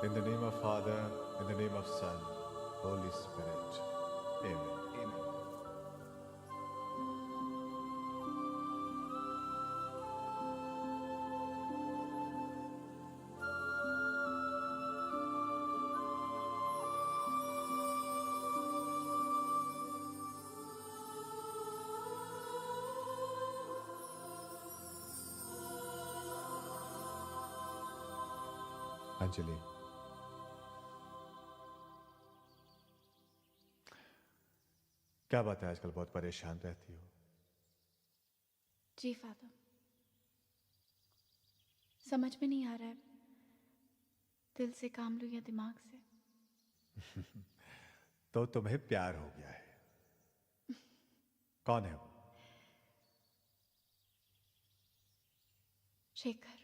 In the name of Father, in the name of Son, Holy Spirit. Amen. Amen. Anjali, क्या बात है, आजकल बहुत परेशान रहती हो? जी फादर, समझ में नहीं आ रहा है दिल से काम लूं या दिमाग से। तो तुम्हें प्यार हो गया है। कौन है वो? शेखर।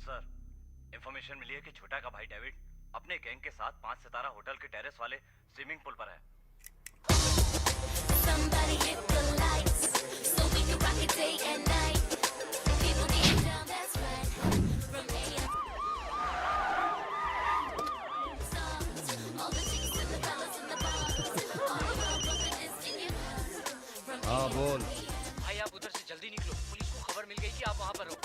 सर, इंफॉर्मेशन मिली है कि छोटा का भाई डेविड अपने गैंग के साथ 5 सितारा होटल के टेरेस वाले स्विमिंग पूल पर है। Somebody hit the lights so we can rock it day and night. People getting down, that's right. From AM stars, all the chicks and the fellas in the bars, all the love bumping in your heart. From हाँ बोल। भाई आप उधर से जल्दी निकलो, police को खबर मिल गई कि आप वहाँ पर हो।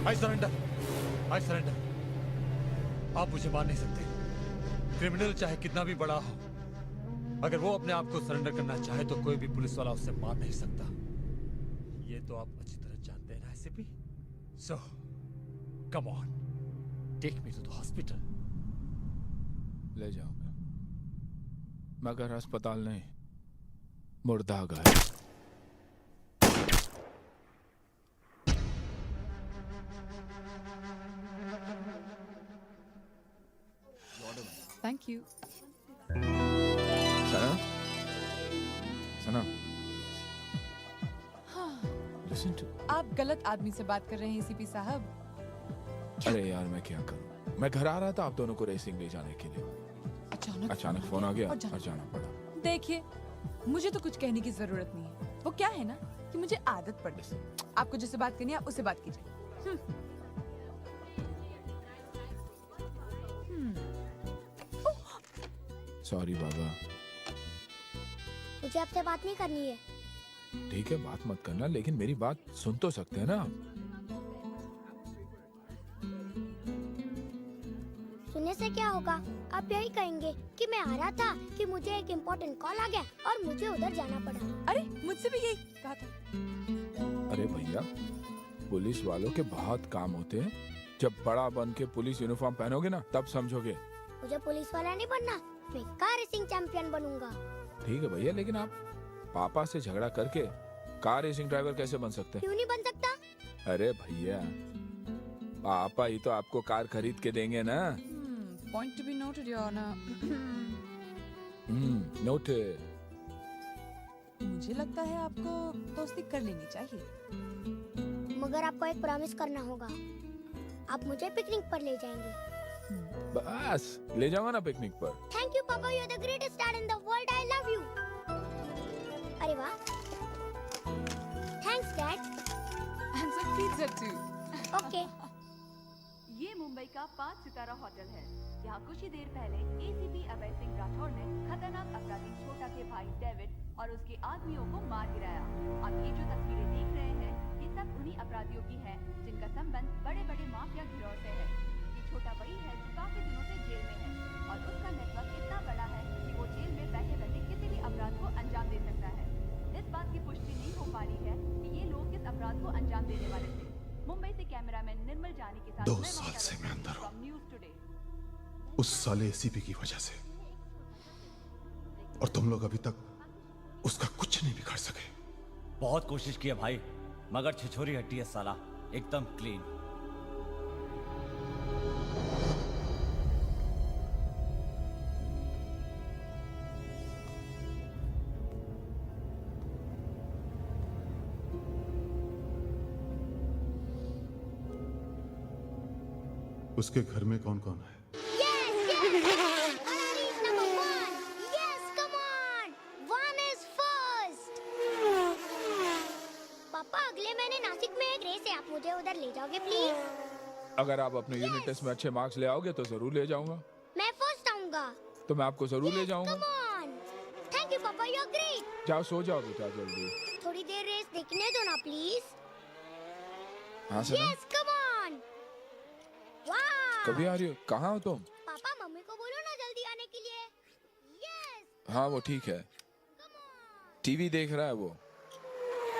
I surrender. आप मुझे मार नहीं सकते। क्रिमिनल चाहे कितना भी बड़ा हो, अगर वो अपने आप को सरेंडर करना चाहे तो कोई भी पुलिस वाला उससे मार नहीं सकता। ये तो आप अच्छी तरह जानते हैं ना ACP. So come on, take me to the hospital. ले जाऊंगा मगर अस्पताल नहीं, मुर्दा घर। Thank you. Sana, Sana, listen to. आप गलत आदमी से बात कर रहे हैं एसीपी साहब। अरे यार मैं क्या करूं, मैं घर आ रहा था आप दोनों को रेसिंग ले जाने के लिए। अचानक फोन आ गया और जाना पड़ा। देखिए, मुझे तो कुछ कहने की जरूरत नहीं है। वो क्या है ना कि मुझे आदत पड़ गई। आपको जिससे बात करनी है आप उससे बात कीजिए। सॉरी बाबा। मुझे आपसे बात नहीं करनी है। ठीक है बात मत करना, लेकिन मेरी बात सुन तो सकते हैं ना आप। सुनने से क्या होगा? आप यही कहेंगे कि मैं आ रहा था कि मुझे एक इम्पोर्टेंट कॉल आ गया और मुझे उधर जाना पड़ा। अरे मुझसे भी यही कहा था। अरे भैया, पुलिस वालों के बहुत काम होते हैं। जब बड़ा बन के पुलिस यूनिफॉर्म पहनोगे ना तब समझोगे। मुझे पुलिस वाला नहीं बनना, मैं कार रेसिंग चैंपियन बनूंगा। ठीक है भैया, लेकिन आप पापा से झगड़ा करके कार रेसिंग ड्राइवर कैसे बन सकते क्यों नहीं बन सकता? हैं? अरे भैया, पापा ही तो आपको कार खरीद के देंगे ना। Point to be noted your honour. Note. मुझे लगता है आपको दोस्ती कर लेनी चाहिए। मगर आपको एक प्रॉमिस करना होगा। आप मुझे पिकनिक पर ले जाएंगे। बस ले जाऊंगा ना पिकनिक पर। थैंक यू पापा, you are the greatest dad in the world, I love you. अरे वाह, thanks dad. And some pizza too. Okay. ये मुंबई का 5 सितारा होटल है। यहाँ कुछ ही देर पहले एसीपी अभय सिंह राठौर ने खतरनाक अपराधी छोटा के भाई डेविड और उसके आदमियों को मार गिराया। अब ये जो तस्वीरें देख रहे हैं, ये सब उन्हीं अपराधियों की है जिनका संबंध बड़े बड़े माफिया गिरोह से है। ये छोटा वही है जो काफी दिनों से जेल में है और उसका नेटवर्क इतना बड़ा है कि वो जेल में बैठे बैठे किसी भी अपराध को अंजाम दे सकता है। इस बात की पुष्टि नहीं हो पा रही है कि ये लोग किस अपराध को अंजाम देने वाले थे। मुंबई से कैमरामैन निर्मल जानी के साथ 2 साल से मैं अंदर हूं, न्यूज़ टुडे। उस साले एसीपी की वजह से, और तुम लोग अभी तक उसका कुछ नहीं बिगाड़ सके। बहुत कोशिश की है भाई, मगर छिछोरी हट्टी है साला, एकदम क्लीन। उसके घर में कौन कौन है? Yes, yes. Alani is number 1. Yes, come on. 1 is first. पापा, अगले महीने नासिक में एक रेस है, आप मुझे उधर ले जाओगे प्लीज? अगर आप अपने यूनिट टेस्ट में अच्छे मार्क्स ले आओगे तो जरूर ले जाऊंगा। मैं फर्स्ट आऊंगा। तो मैं आपको जरूर ले जाऊंगा। Come on. Thank you पापा, you are great. जाओ सो जाओ बेटा जल्दी। थोड़ी देर रेस देखने दो ना प्लीज। हाँ sir. Yes, come on. Wow. कभी आ रही हो? कहाँ हो तुम? पापा, मम्मी को बोलो ना जल्दी आने के लिए। Yes. हाँ वो ठीक है, Come on. टीवी देख रहा है वो।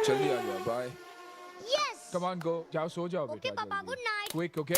जल्दी आ जाओ, bye. Yes. Come on go, जाओ सो जाओ Okay बेटा पापा, जल्दी। good night. Quick okay.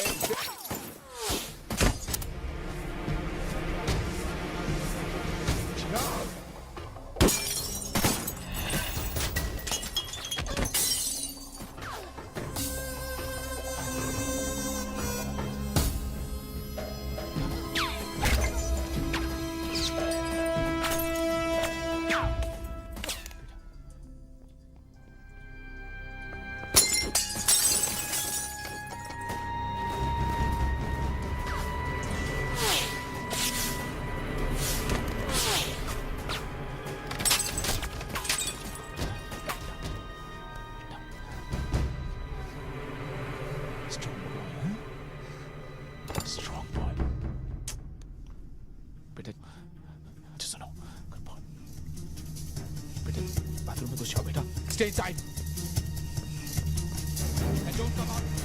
Strong boy. बेटा अच्छा सुनो, गुड बॉय। बेटा बाथरूम में घुस जाओ बेटा। Stay inside and don't come out.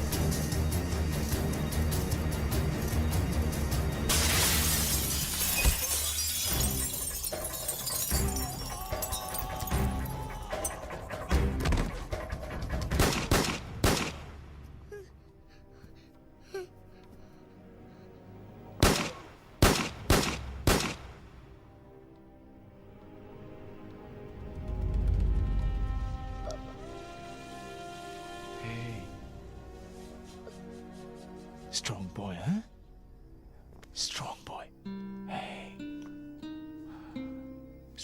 Strong boy, huh? Strong boy. Hey.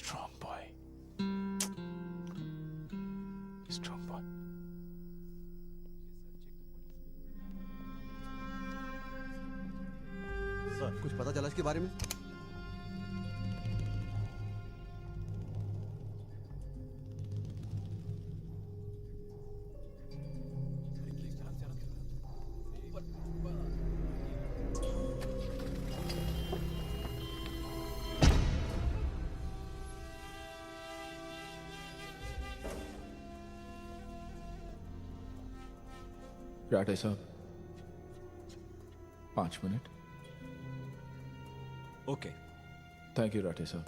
Strong boy. Strong boy. Sir, कुछ पता चला इसके बारे में? राठे साहब 5 minute. Okay. Thank you Rathe साहब।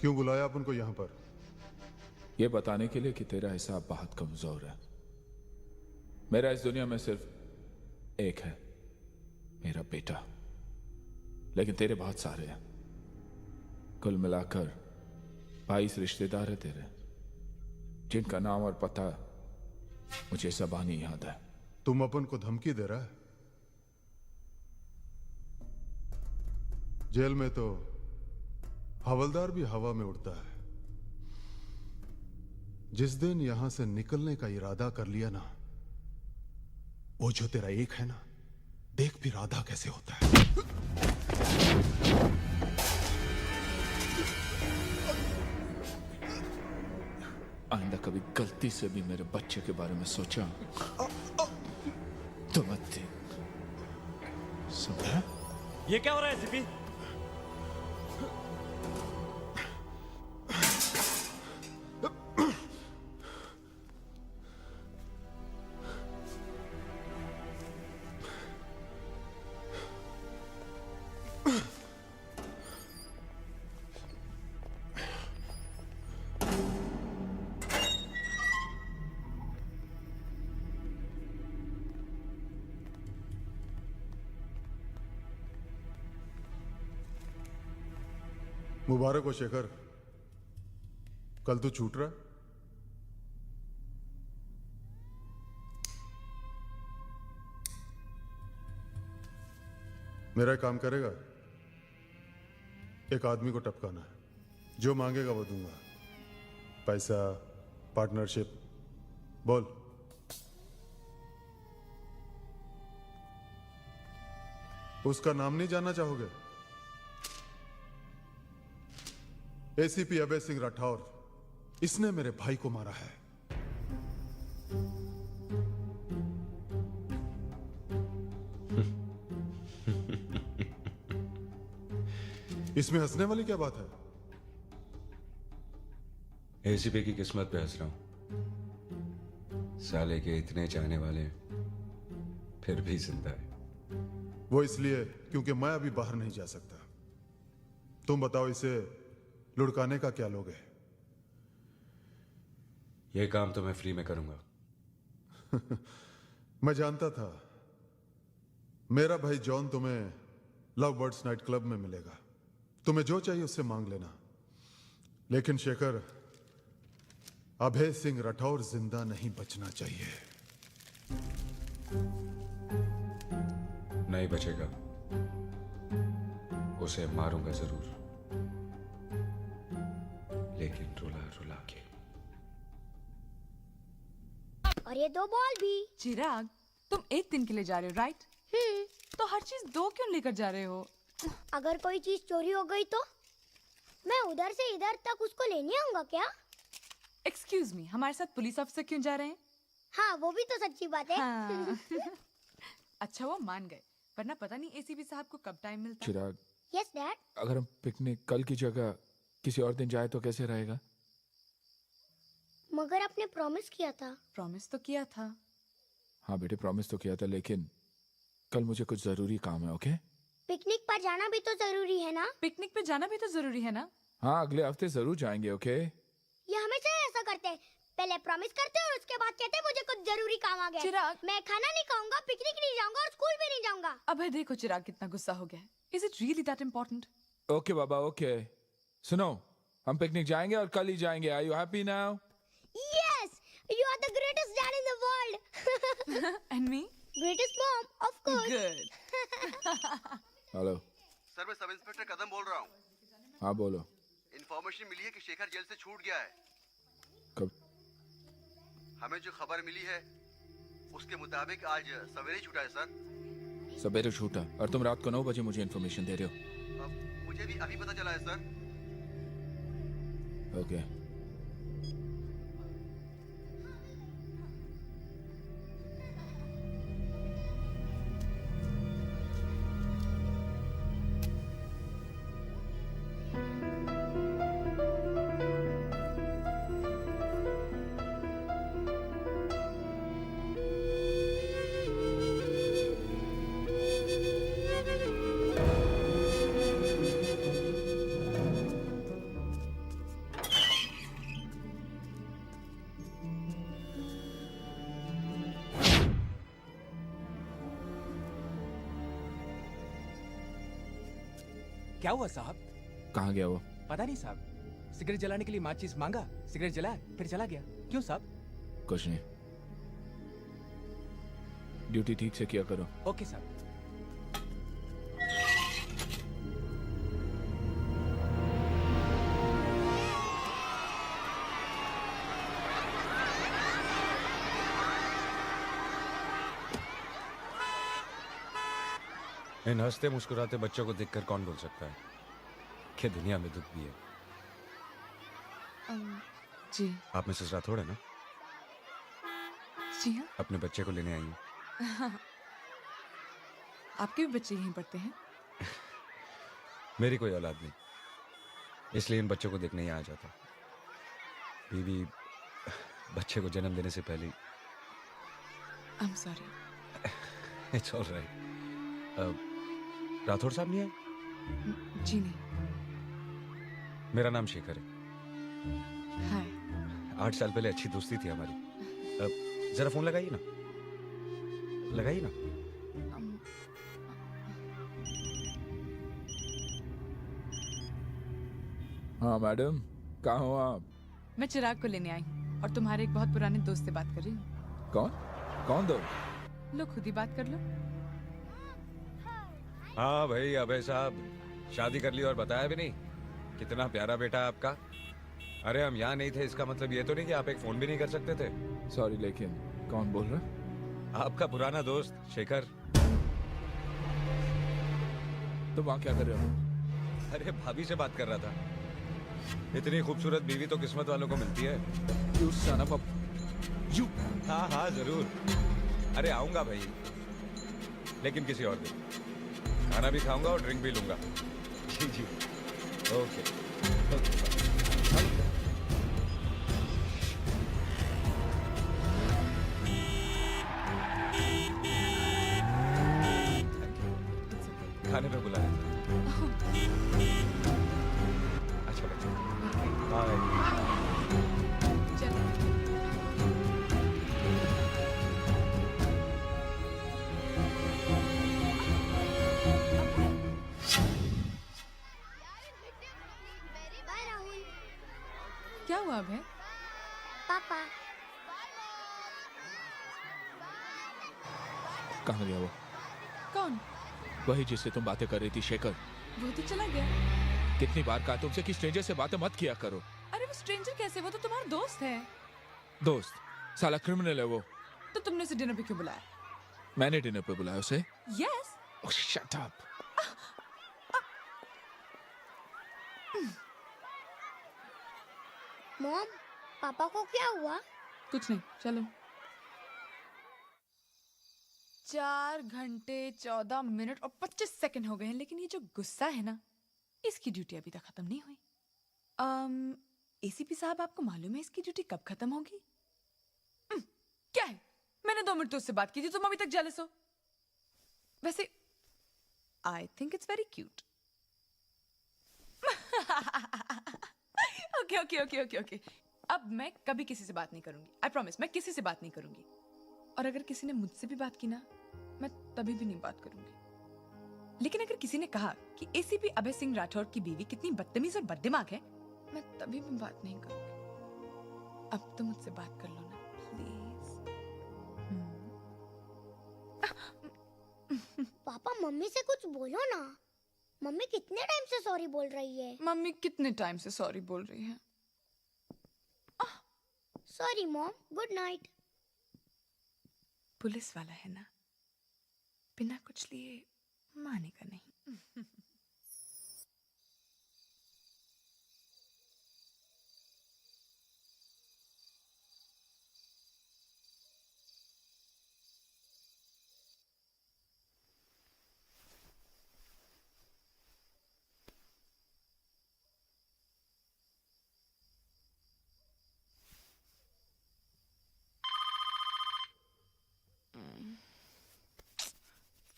क्यों बुलाया आप उनको यहाँ पर? यह बताने के लिए कि तेरा हिसाब बहुत कमजोर है। मेरा इस दुनिया में सिर्फ एक है, मेरा बेटा। लेकिन तेरे बहुत सारे हैं। कुल मिलाकर 22 रिश्तेदार है तेरे, जिनका नाम और पता मुझे ज़बानी याद है। तुम अपन को धमकी दे रहा है? जेल में तो हवलदार भी हवा में उड़ता है। जिस दिन यहां से निकलने का इरादा कर लिया ना, वो जो तेरा एक है ना, देख फिर आधा कैसे होता है। आइंदा कभी गलती से भी मेरे बच्चे के बारे में सोचा तो मत दे। समझा? ये क्या हो रहा है एसीपी? मुबारक हो शेखर, कल तू छूट रहा है। मेरा काम करेगा? एक आदमी को टपकाना है, जो मांगेगा वो दूंगा। पैसा, पार्टनरशिप, बोल। उसका नाम नहीं जानना चाहोगे? एसीपी अभय सिंह राठौर, इसने मेरे भाई को मारा है। इसमें हंसने वाली क्या बात है? एसीपी की किस्मत पे हंस रहा हूं। साले के इतने चाहने वाले फिर भी जिंदा है। वो इसलिए क्योंकि मैं अभी बाहर नहीं जा सकता। तुम बताओ, इसे लुढ़काने का क्या लोगे? ये काम तो मैं फ्री में करूंगा। मैं जानता था मेरा भाई जॉन तुम्हें लव बर्ड्स नाइट क्लब में मिलेगा। तुम्हें जो चाहिए उससे मांग लेना। लेकिन शेखर, अभय सिंह राठौर जिंदा नहीं बचना चाहिए। नहीं बचेगा, उसे मारूंगा जरूर, लेकिन रुला रुला के। और ये 2 बॉल भी। चिराग, तुम एक दिन के लिए जा रहे हो, राइट? तो हर चीज 2 क्यों लेकर जा रहे हो? अगर कोई चीज चोरी हो गई तो मैं उधर से इधर तक उसको लेने आऊंगा क्या? एक्सक्यूज मी, हमारे साथ पुलिस ऑफिसर क्यों जा रहे हैं? हाँ, वो भी तो सच्ची बात है। हाँ। अच्छा, वो मान गए, वरना पता नहीं एसीपी साहब को कब टाइम मिलता। चिराग, यस डैड। अगर हम पिकनिक कल की जगह किसी और दिन जाए तो कैसे रहेगा? मगर आपने प्रॉमिस किया था। प्रॉमिस तो किया था। हाँ बेटे, प्रॉमिस तो किया था, लेकिन कल मुझे कुछ जरूरी काम है। ओके? पिकनिक पर जाना भी तो जरूरी है ना? पिकनिक पे जाना भी तो जरूरी है ना? हाँ, अगले हफ्ते जरूर जाएंगे। ओके? ये हमेशा ऐसा करते हैं, पहले प्रॉमिस करते हैं और उसके बाद कहते हैं मुझे कुछ जरूरी काम आ गया। चिराग, मैं खाना नहीं खाऊंगा, पिकनिक नहीं जाऊंगा और स्कूल भी नहीं जाऊंगा। अबे देखो चिराग कितना गुस्सा हो गया है। Is it really that important? Okay बाबा, ओके। सुनो, हम पिकनिक जाएंगे और कल ही जाएंगे। Are you happy now? Yes, you are the greatest dad in the world. And me? Greatest mom, of course. Good. Hello sir, मैं सब इंस्पेक्टर कदम बोल रहा हूँ। हाँ बोलो। इन्फॉर्मेशन मिली है कि शेखर जेल से छूट गया है। कब? हमें जो खबर मिली है उसके मुताबिक आज सवेरे छूटा है सर। सवेरे छूटा? और तुम रात को 9 बजे मुझे इन्फॉर्मेशन दे रहे हो? मुझे भी अभी पता चला है सर। ओके। क्या हुआ साहब? कहाँ गया वो? पता नहीं साहब, सिगरेट जलाने के लिए माचिस मांगा, सिगरेट जलाया, फिर चला गया। क्यों साहब? कुछ नहीं, ड्यूटी ठीक से किया करो। ओके साहब। इन हंसते मुस्कुराते बच्चों को देखकर कौन बोल सकता है कि दुनिया में दुख भी है। जी आप मिसेस राठौड़ है ना? जी हाँ। अपने बच्चे को लेने आई हैं। आपके भी बच्चे यहीं पढ़ते हैं? मेरी कोई औलाद नहीं, इसलिए इन बच्चों को देखने ही आ जाता। बीवी बच्चे को जन्म देने से पहले। I'm sorry। It's all right. Rathore साहब नहीं है? जी नहीं। मेरा नाम शेखर है। हाय। 8 साल पहले अच्छी दोस्ती थी हमारी। जरा फोन लगाइए ना, लगाइए ना। हाँ मैडम, कहाँ हो आप? मैं चिराग को लेने आई हूँ और तुम्हारे एक बहुत पुराने दोस्त से बात कर रही हूँ। कौन? कौन दो? लो खुद ही बात कर लो। हाँ भाई अभय साहब, शादी कर ली और बताया भी नहीं? कितना प्यारा बेटा है आपका। अरे हम यहाँ नहीं थे, इसका मतलब ये तो नहीं कि आप एक फोन भी नहीं कर सकते थे। सॉरी, लेकिन कौन बोल रहा? आपका पुराना दोस्त शेखर। तुम वहाँ क्या कर रहे हो? अरे भाभी से बात कर रहा था। इतनी खूबसूरत बीवी तो किस्मत वालों को मिलती है। You son of a... You... हाँ हाँ जरूर। अरे आऊंगा भाई, लेकिन किसी और दिन। खाना भी खाऊंगा और ड्रिंक भी लूंगा। जी जी, ओके। खाने पे बुला रहे थे। अच्छा बच्चा, बाय। क्या हुआ है? पापा। कहाँ गया वो? कौन? वही जिससे तुम बातें कर रही थी, शेखर। वो तो चला गया। कितनी बार कहा तुमसे कि स्ट्रेंजर से बातें मत किया करो। अरे वो स्ट्रेंजर कैसे? वो तो तुम्हारा दोस्त है। दोस्त? साला क्रिमिनल है वो। तो तुमने उसे डिनर पे क्यों बुलाया? मैंने डिनर पे बुलाया उसे। यस। ओह शट अप। मॉम, पापा को क्या हुआ? कुछ नहीं, चलो। 4 घंटे 14 मिनट और 25 सेकंड हो गए हैं, लेकिन ये जो गुस्सा है ना, इसकी ड्यूटी अभी तक खत्म नहीं हुई। एसीपी साहब, आपको मालूम है इसकी ड्यूटी कब खत्म होगी? क्या है? मैंने 2 मिनट तो उससे बात की थी, तुम अभी तक जेलस हो। वैसे I think it's very cute. Okay okay okay okay okay. अब मैं कभी किसी से बात नहीं करूंगी। आई प्रॉमिस, मैं किसी से बात नहीं करूंगी। और अगर किसी ने मुझसे भी बात की ना, मैं तभी भी नहीं बात करूंगी। लेकिन अगर किसी ने कहा कि एसीपी अभय सिंह राठौर की बीवी कितनी बदतमीज और बददिमाग है, मैं तभी भी बात नहीं करूंगी। अब तो मुझसे बात कर लो ना प्लीज। पापा मम्मी से कुछ बोलो ना। मम्मी कितने टाइम से सॉरी बोल रही है? मम्मी कितने टाइम से सॉरी बोल रही है? Sorry mom, good night. Police वाला है ना, बिना कुछ लिए मानेगा नहीं।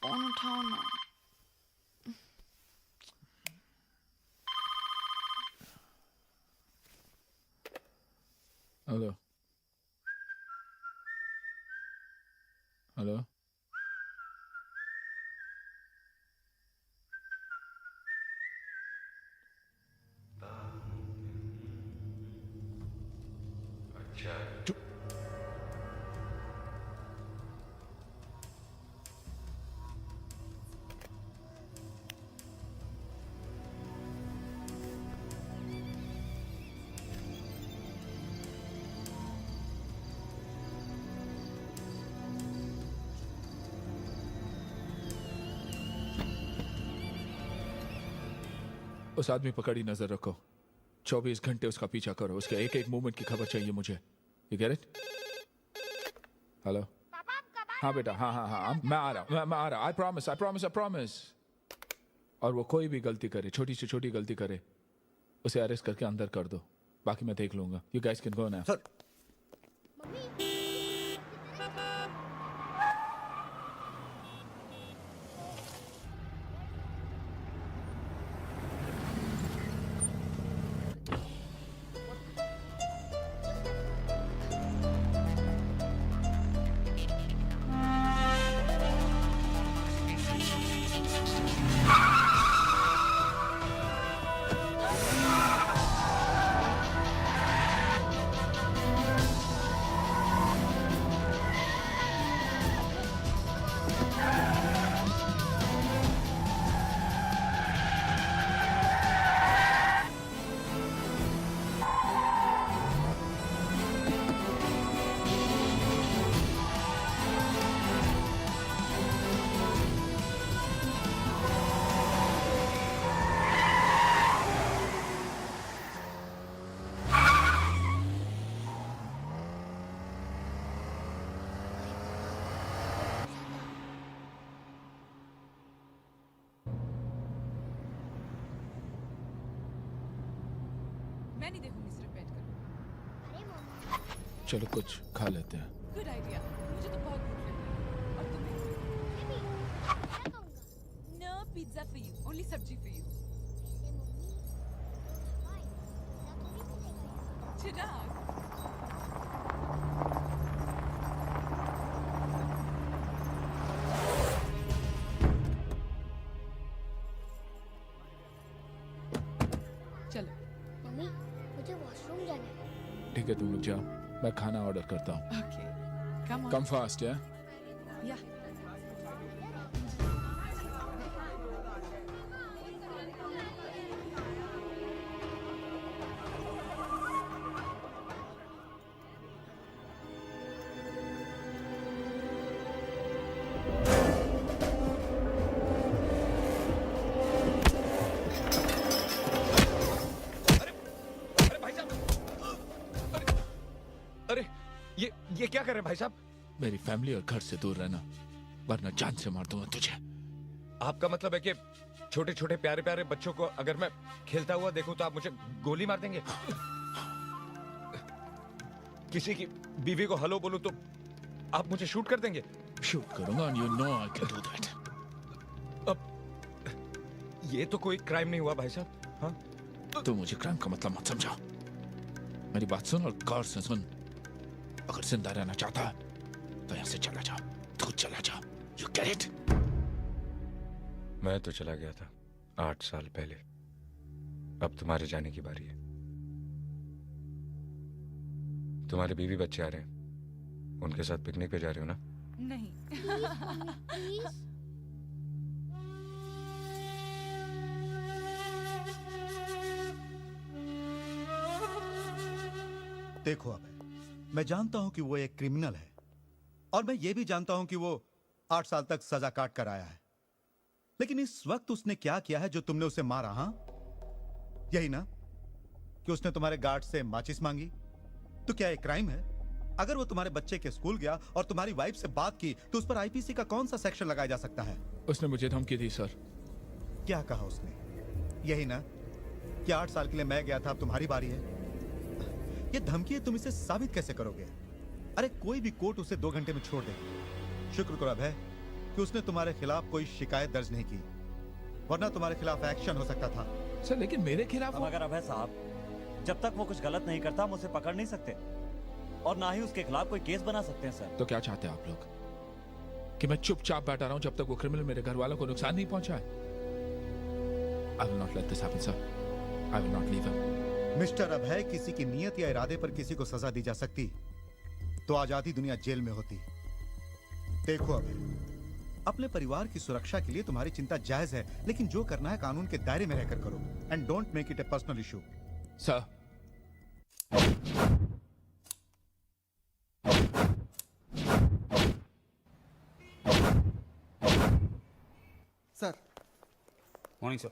फोन उठाओ ना। Hello hello. उस आदमी पर कड़ी नजर रखो, 24 घंटे उसका पीछा करो, उसके एक एक मूवमेंट की खबर चाहिए मुझे। You get it? हेलो? हाँ बेटा, हाँ हाँ हाँ, मैं आ रहा। I promise. और वो कोई भी गलती करे, छोटी से छोटी गलती करे, उसे अरेस्ट करके अंदर कर दो, बाकी मैं देख लूंगा। You guys can go now. Mummy मैं नहीं देखूंगी सिर्फ बैठ कर। अरे मम्मी चलो कुछ खा लेते हैं। गुड आइडिया, मुझे तो बहुत भूख लगी है। और तुम्हें? मैं खाऊंगा। No pizza for you, only sabzi for you. अरे मम्मी तो हवाई पिज्जा थोड़ी मिलेगा। चिराग, चलो। मम्मी मुझे वॉशरूम जाना है। ठीक है, तुम लोग जाओ, मैं खाना ऑर्डर करता हूँ। Okay, come on. Come fast है। या अरे ये क्या कर रहे हैं भाई साहब? मेरी फैमिली और घर से दूर रहना, वरना जान से मार दूंगा तुझे। आपका मतलब है कि छोटे छोटे प्यारे प्यारे बच्चों को अगर मैं खेलता हुआ देखूं तो आप मुझे गोली मार देंगे? किसी की बीवी को हेलो बोलूं तो आप मुझे शूट कर देंगे? शूट करूंगा, and you know I can do that। अब ये तो कोई क्राइम नहीं हुआ भाई साहब। हाँ, तू मुझे क्राइम का मतलब मत समझा। मेरी बात सुन और गौर से सुन। अगर जिंदा रहना चाहता है तो यहाँ से चला जा, तू चला जा। You get it? मैं तो चला गया था 8 साल पहले। अब तुम्हारे जाने की बारी है। तुम्हारे बीवी बच्चे आ रहे हैं, उनके साथ पिकनिक पे जा रहे हो ना? नहीं। प्लीज देखो अबे, मैं जानता हूं कि वो एक क्रिमिनल है और मैं ये भी जानता हूं कि वो 8 साल तक सजा काट कर आया है, लेकिन इस वक्त उसने क्या किया है जो तुमने उसे मारा? हाँ, यही ना कि उसने तुम्हारे गार्ड से माचिस मांगी? तो क्या एक क्राइम है? अगर वो तुम्हारे बच्चे के स्कूल गया और तुम्हारी वाइफ से बात की तो उस पर आईपीसी का कौन सा सेक्शन लगाया जा सकता है? उसने मुझे धमकी दी सर। क्या कहा उसने? यही ना कि 8 साल के लिए मैं गया था, अब तुम्हारी बारी है। ये धमकी तुम इसे साबित कैसे करोगे? अरे कोई भी कोर्ट उसे 2 घंटे में छोड़ देगी। शुक्र करो अभय कि उसने तुम्हारे खिलाफ कोई शिकायत दर्ज नहीं की, वरना तुम्हारे खिलाफ एक्शन हो सकता था। सर लेकिन मेरे खिलाफ मगर अभय साहब, जब तक वो कुछ गलत नहीं करता हम उसे पकड़ नहीं सकते और ना ही उसके खिलाफ कोई केस बना सकते हैं सर। तो क्या चाहते हैं आप लोग, कि मैं चुपचाप बैठा रहा हूं जब तक वो क्रिमिनल मेरे घर वालों को नुकसान नहीं पहुंचाए? I will not let this happen, sir. I will not leave him. Mister Abhay, किसी की नीयत या इरादे पर किसी को सजा दी जा सकती तो आज आधी दुनिया जेल में होती। देखो अभय, अपने परिवार की सुरक्षा के लिए तुम्हारी चिंता जायज है, लेकिन जो करना है कानून के दायरे में रहकर करो। And don't make it A personal issue. Sir sir. Morning sir.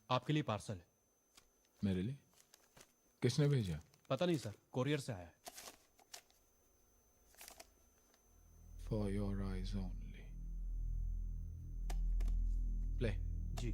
आपके लिए पार्सल है। मेरे लिए? किसने भेजा? पता नहीं सर, कोरियर से आया है। For your eyes only. Play. जी।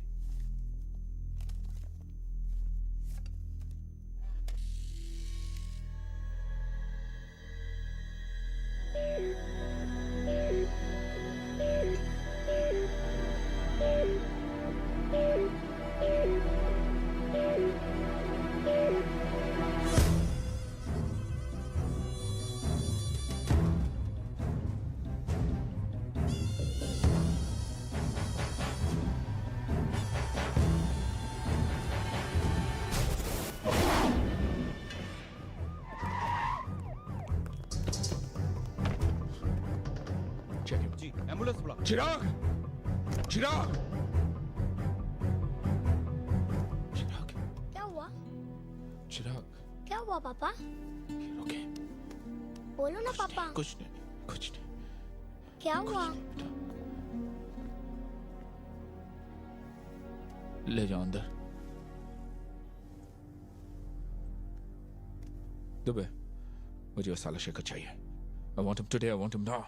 Check him. जी, एम्बुलेंस बुला। चिराग! चिराग! चिराग! क्या हुआ? चिराग! क्या हुआ पापा? Okay. बोलो ना पापा। कुछ नहीं, कुछ नहीं। क्या हुआ? ले जाओ अंदर। दुबे, मुझे वो साला शेखर चाहिए। I want him today, I want him now.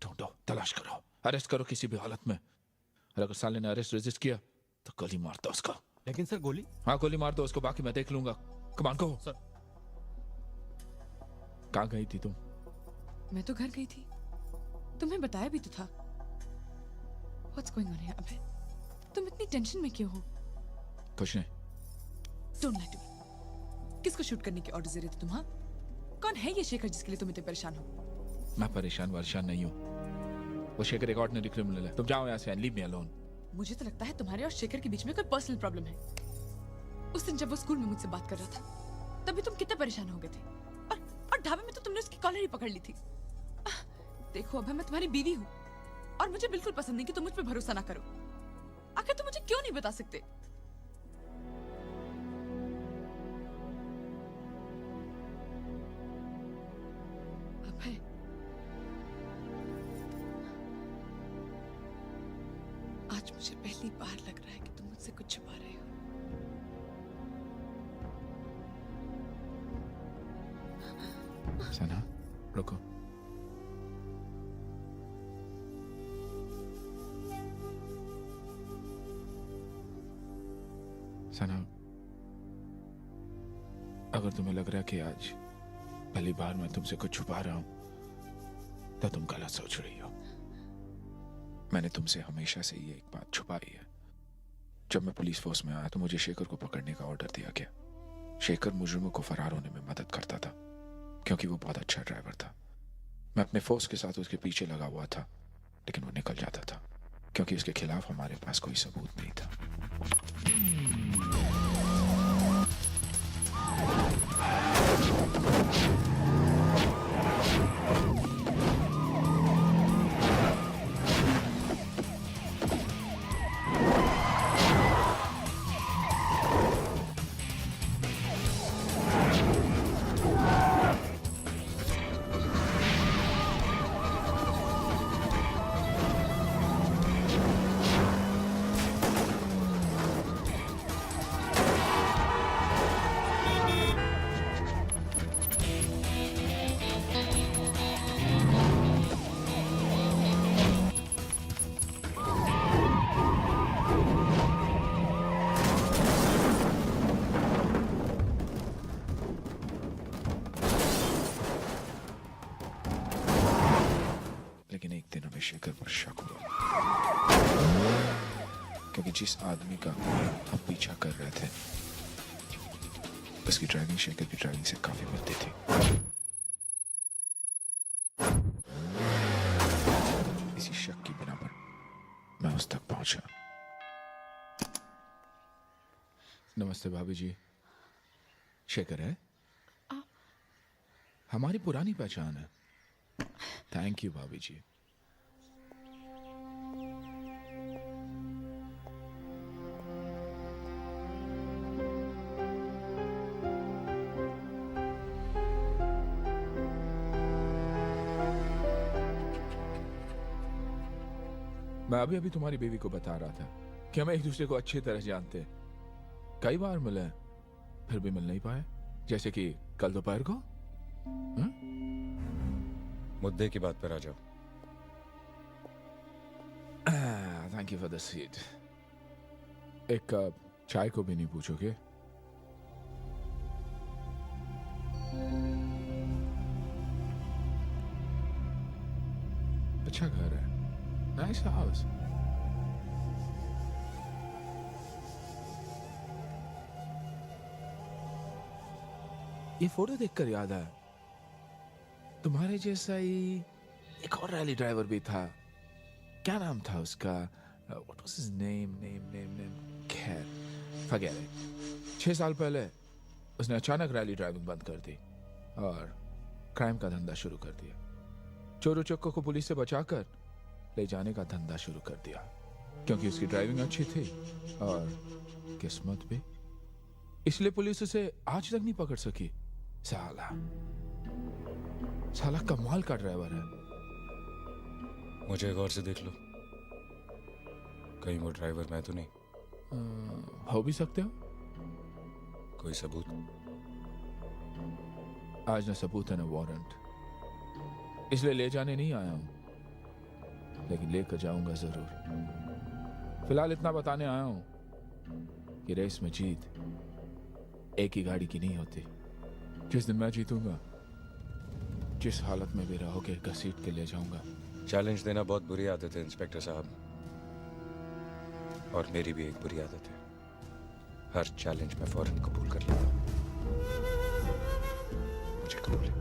ढूंढो, तलाश करो, अरेस्ट करो किसी भी हालत में। और अगर साले ने अरेस्ट रजिस्ट किया तो गोली मार दो उसको। लेकिन सर गोली? हाँ, गोली मार दो उसको, बाकी मैं देख लूंगा। कमान को सर। कहाँ गई थी तुम? मैं तो घर गई थी, तुम्हें बताया भी तो था। What's going on here? अबे, तुम इतनी टेंशन में क्यों हो? कुछ नहीं। Don't lie to me. किसको शूट करने के ऑर्डर दे रहे थे तुम? हाँ, कौन है ये शेखर जिसके लिए तुम इतने परेशान हो? मैं परेशान नहीं हूँ। वो शेखर एक ऑर्डिनरी क्रिमिनल है। तुम जाओ यहाँ से, लीव मी अलोन। मुझे तो लगता है तुम्हारे और शेखर के बीच में कोई पर्सनल प्रॉब्लम है। उस दिन जब वो स्कूल में मुझसे बात कर रहा था, तभी तुम कितने परेशान हो गए थे। और ढाबे में तो तुमने उसकी कॉलर ही पकड़ ली थी। देखो अभय, मैं तुम्हारी बीवी हूँ और मुझे बिल्कुल पसंद नहीं कि तुम मुझ पे भरोसा ना करो। आखिर तुम मुझे क्यों नहीं बता सकते? अभय, आज मुझे पहली बार लग रहा है कि तुम मुझसे कुछ छुपा रहे हो। सना, रुको। सना, अगर तुम्हें लग रहा है कि आज पहली बार मैं तुमसे कुछ छुपा रहा हूं तो तुम गलत सोच रही हो। मैंने तुमसे हमेशा से ये एक बात छुपाई है। जब मैं पुलिस फोर्स में आया तो मुझे शेखर को पकड़ने का ऑर्डर दिया गया। शेखर मुजरिमों को फरार होने में मदद करता था क्योंकि वो बहुत अच्छा ड्राइवर था। मैं अपने फोर्स के साथ उसके पीछे लगा हुआ था, लेकिन वो निकल जाता था क्योंकि उसके खिलाफ हमारे पास कोई सबूत नहीं था। लेकिन एक दिन हमें शेखर पर शक हुआ क्योंकि जिस आदमी का हम पीछा कर रहे थे उसकी ड्राइविंग शेखर की ड्राइविंग से काफी मिलती थी। इसी शक की बिना पर मैं उस तक पहुंचा। नमस्ते भाभी जी। शेखर है? हमारी पुरानी पहचान है। थैंक यू भाभी जी। मैं अभी तुम्हारी बीवी को बता रहा था कि हम एक दूसरे को अच्छी तरह जानते हैं। कई बार मिले फिर भी मिल नहीं पाए, जैसे कि कल दोपहर को। मुद्दे की बात पर आ जाओ। Thank you for the seat. एक कप चाय को भी नहीं पूछोगे? अच्छा घर है, नाइस हाउस। ये फोटो देखकर याद आया, तुम्हारे जैसा ही एक और रैली ड्राइवर भी था। क्या नाम था उसका? What was his name? खैर, forget it. 6 साल पहले उसने अचानक रैली ड्राइविंग बंद कर दी और क्राइम का धंधा शुरू कर दिया। चोरों चक्कों को पुलिस से बचाकर ले जाने का धंधा शुरू कर दिया, क्योंकि उसकी ड्राइविंग अच्छी थी और किस्मत भी। इसलिए पुलिस उसे आज तक नहीं पकड़ सकी। साला कमाल का ड्राइवर है। मुझे गौर से देख लो, कहीं वो ड्राइवर मैं तो नहीं। हो भी सकते हो। कोई सबूत? आज ना सबूत है ना वारंट, इसलिए ले जाने नहीं आया हूं, लेकिन लेकर जाऊंगा जरूर। फिलहाल इतना बताने आया हूं कि रेस में जीत एक ही गाड़ी की नहीं होती। जिस दिन मैं जीतूंगा, जिस हालत में भी रहोगे घसीट के ले जाऊंगा। चैलेंज देना बहुत बुरी आदत है इंस्पेक्टर साहब, और मेरी भी एक बुरी आदत है। हर चैलेंज में फौरन कबूल कर लेता हूं। मुझे कबूल है।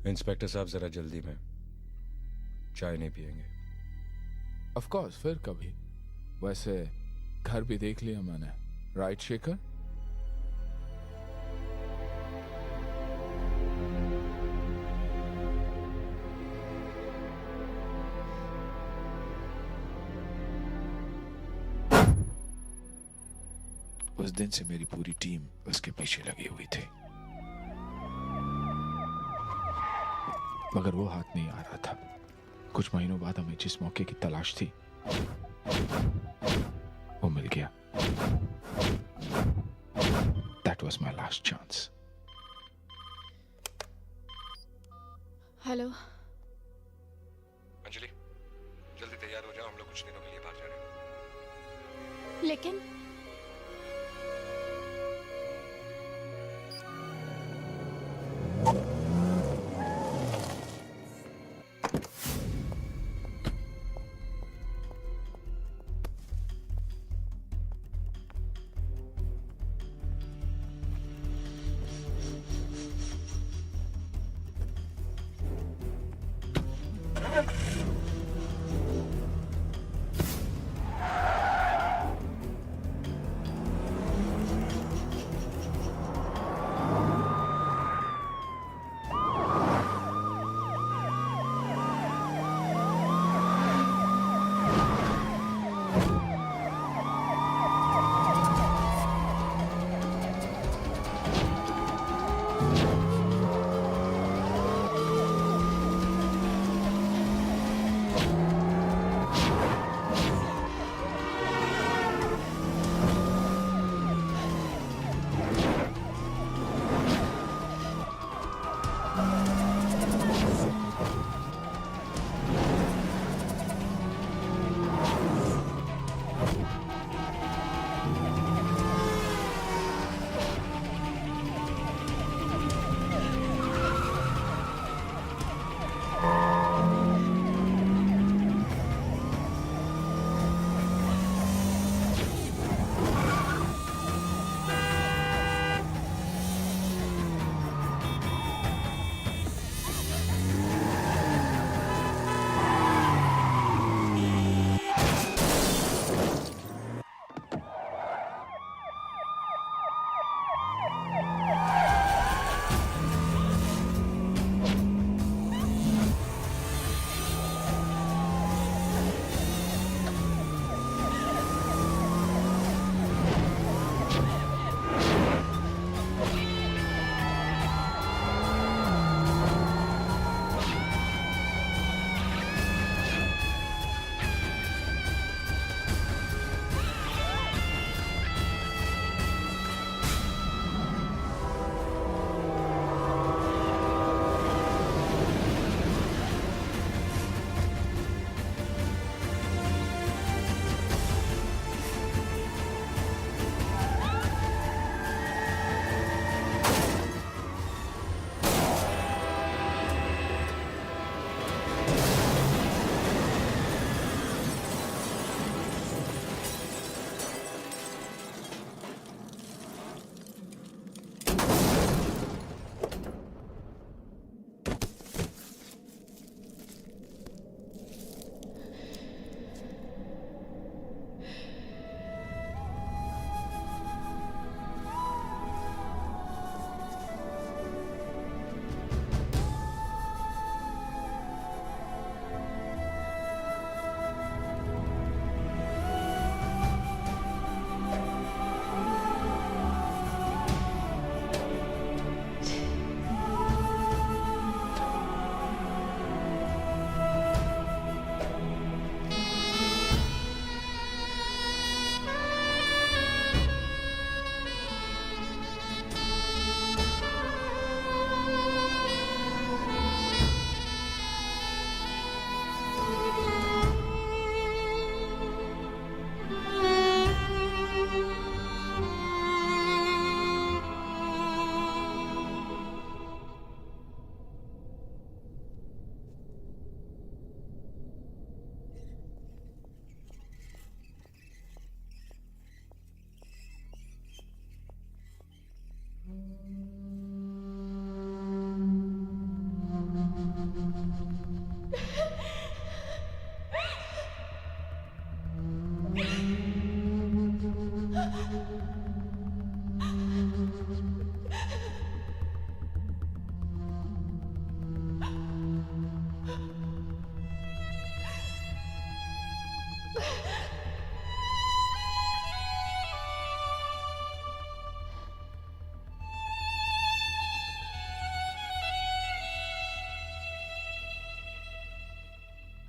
इंस्पेक्टर साहब जरा जल्दी में, चाय नहीं पियेंगे? ऑफ कोर्स, फिर कभी। वैसे घर भी देख लिया मैंने, राइट शेखर? उस दिन से मेरी पूरी टीम उसके पीछे लगी हुई थी, मगर वो हाथ नहीं आ रहा था। कुछ महीनों बाद हमें जिस मौके की तलाश थी वो मिल गया। That was my last chance. Hello. Anjali, जल्दी तैयार हो जाओ, हम लोग कुछ दिनों के लिए बाहर जा रहे हैं। लेकिन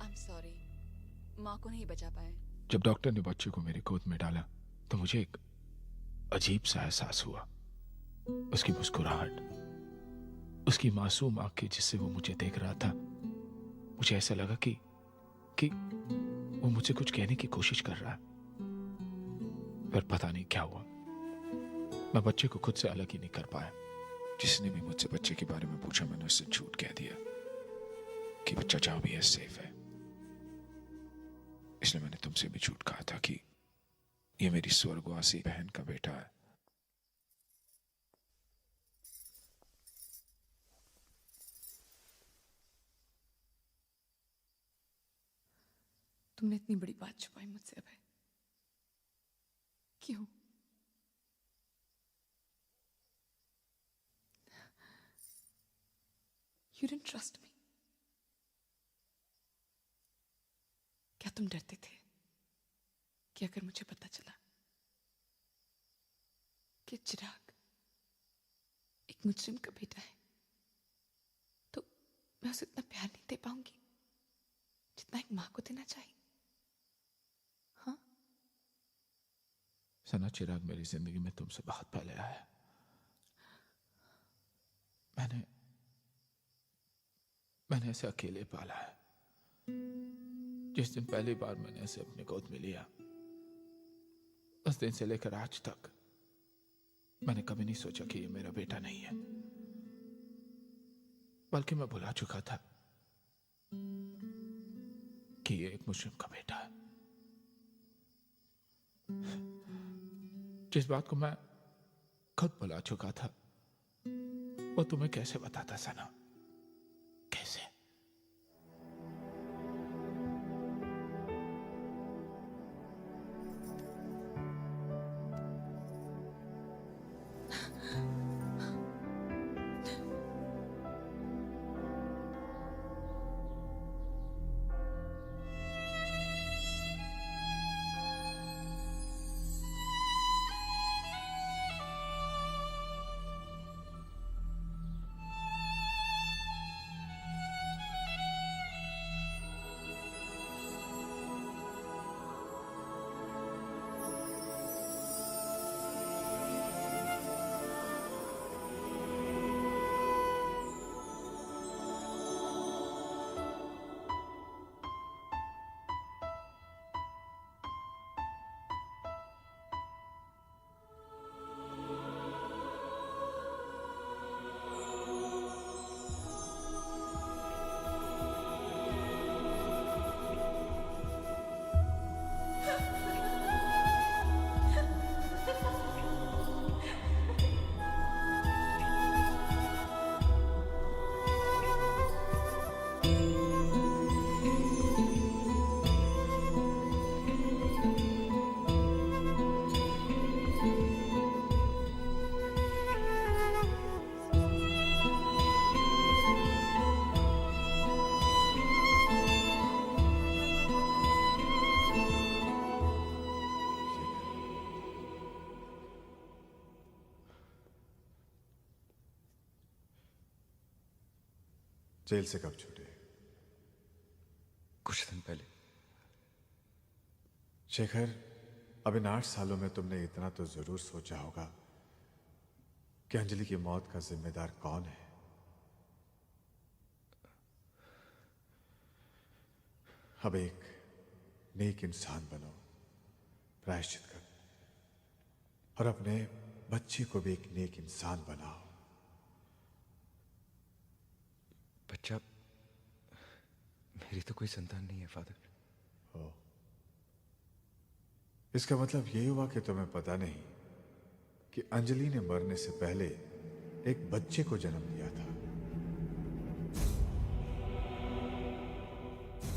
आई एम सॉरी, माँ को नहीं बचा पाए। जब डॉक्टर ने बच्चे को मेरी गोद में डाला तो मुझे एक अजीब सा एहसास हुआ। उसकी मुस्कुराहट, उसकी मासूम आंखें जिससे वो मुझे देख रहा था, मुझे ऐसा लगा कि वो मुझसे कुछ कहने की कोशिश कर रहा है। पर पता नहीं क्या हुआ, मैं बच्चे को खुद से अलग ही नहीं कर पाया। जिसने भी मुझसे बच्चे के बारे में पूछा, मैंने उससे झूठ कह दिया कि बच्चा जहां भी है सेफ है। इसलिए मैंने तुमसे भी झूठ कहा था कि ये मेरी स्वर्गवासी बहन का बेटा है। तुमने इतनी बड़ी बात छुपाई मुझसे अभय, क्यों? You didn't trust me. क्या तुम डरते थे कि अगर मुझे पता चला कि चिराग एक मुजरिम का बेटा है तो मैं उसे इतना प्यार नहीं दे पाऊंगी जितना एक माँ को देना चाहिए? हाँ? सना, चिराग मेरी जिंदगी में तुमसे बहुत पहले आया। मैंने इसे अकेले पाला है। जिस दिन पहली बार मैंने इसे अपने गोद में लिया, उस दिन से लेकर आज तक मैंने कभी नहीं सोचा कि ये मेरा बेटा नहीं है, बल्कि मैं भुला चुका था कि ये एक मुस्लिम का बेटा है। जिस बात को मैं खुद भुला चुका था, वो तुम्हें कैसे बताता सना? कैसे? जेल से कब छूटे? कुछ दिन पहले। शेखर, अब इन 8 सालों में तुमने इतना तो जरूर सोचा होगा कि अंजलि की मौत का जिम्मेदार कौन है। अब एक नेक इंसान बनो, प्रायश्चित करो और अपने बच्चे को भी एक नेक इंसान बनाओ। बच्चा, मेरी तो कोई संतान नहीं है फादर। ओ, इसका मतलब यही हुआ कि तुम्हें पता नहीं कि अंजलि ने मरने से पहले एक बच्चे को जन्म दिया था।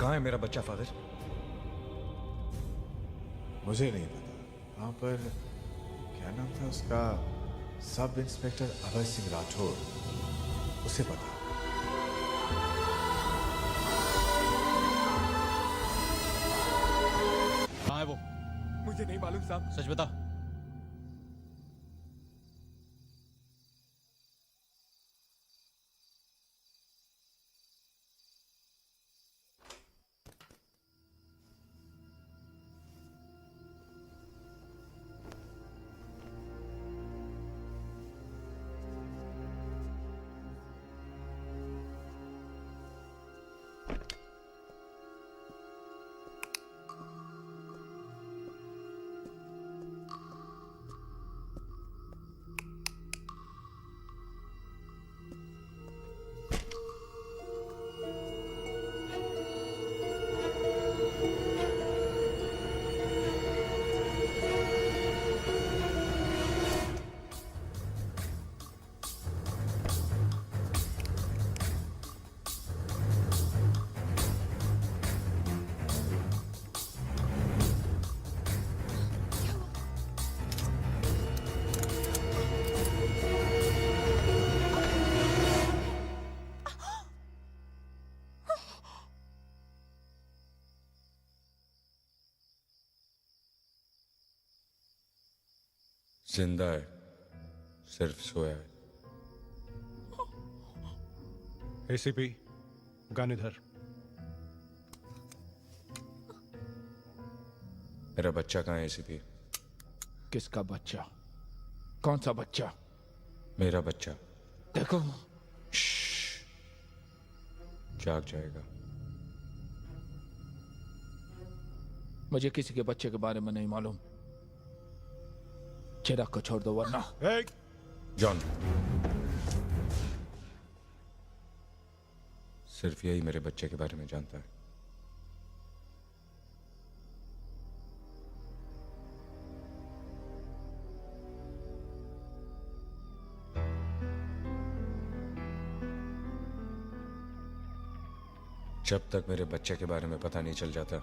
कहाँ है मेरा बच्चा फादर? मुझे नहीं पता वहां पर, क्या नाम था उसका, सब इंस्पेक्टर अभय सिंह राठौर, उसे पता। कहाँ है वो? मुझे नहीं मालूम साहब। सच बता। जिंदा है, सिर्फ सोया है। एसीपी गानिधर, मेरा बच्चा कहाँ है एसीपी? किसका बच्चा? कौन सा बच्चा? मेरा बच्चा। देखो, जाग जाएगा। मुझे किसी के बच्चे के बारे में नहीं मालूम। चिराग को छोड़ दो वरना। जॉन, सिर्फ यही मेरे बच्चे के बारे में जानता है। जब तक मेरे बच्चे के बारे में पता नहीं चल जाता,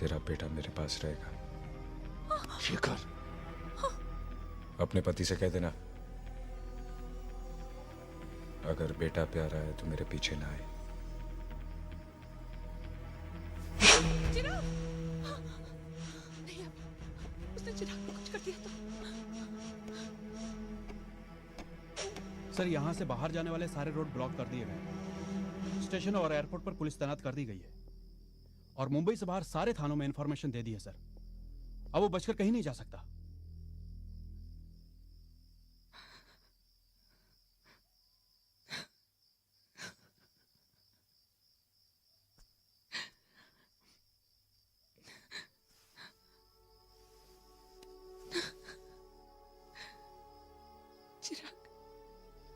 तेरा बेटा मेरे पास रहेगा। शेखर, अपने पति से कह देना, अगर बेटा प्यारा है तो मेरे पीछे ना आए। चिराग! नहीं, उसने चिराग को कुछ कर दिया तो। सर, यहाँ से बाहर जाने वाले सारे रोड ब्लॉक कर दिए गए। स्टेशन और एयरपोर्ट पर पुलिस तैनात कर दी गई है और मुंबई से बाहर सारे थानों में इंफॉर्मेशन दे दी है सर। अब वो बचकर कहीं नहीं जा सकता।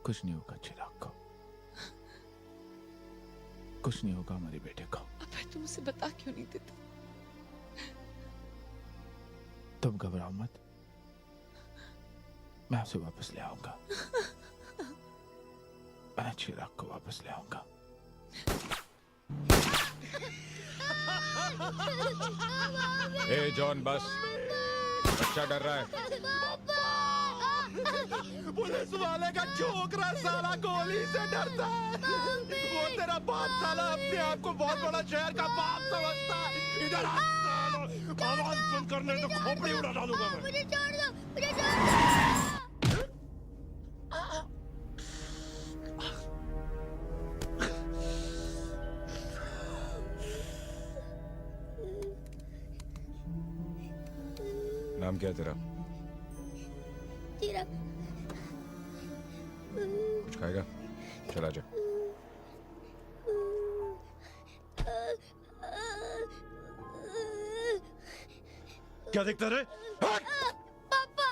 कुछ नहीं होगा चिराग को, कुछ नहीं होगा हमारे बेटे को। अबे तुम उसे बता क्यों नहीं देते? तुम घबराओ मत, मैं उसे वापस ले आऊंगा। मैं चिराग को वापस ले आऊंगा। ए जॉन, बस, बच्चा डर रहा है। पुलिस वाले का छोकरा साला गोली से डरता है। वो तेरा बाप साला अपने आप को बहुत बड़ा शहर का बाप समझता है। इधर आ सालो, आवाज सुन करने तो खोपड़ी उड़ा डालूंगा मैं। मुझे छोड़ दो, मुझे छोड़ दो। नाम क्या है तेरा? चिराग। कुछ खाएगा? चला जा। क्या देखता रे? पापा।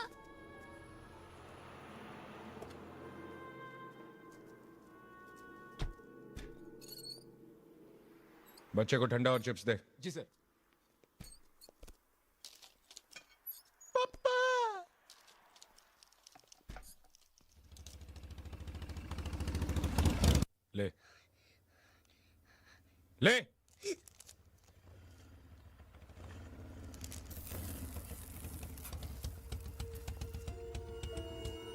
बच्चे को ठंडा और चिप्स दे। जी सर। ले ले।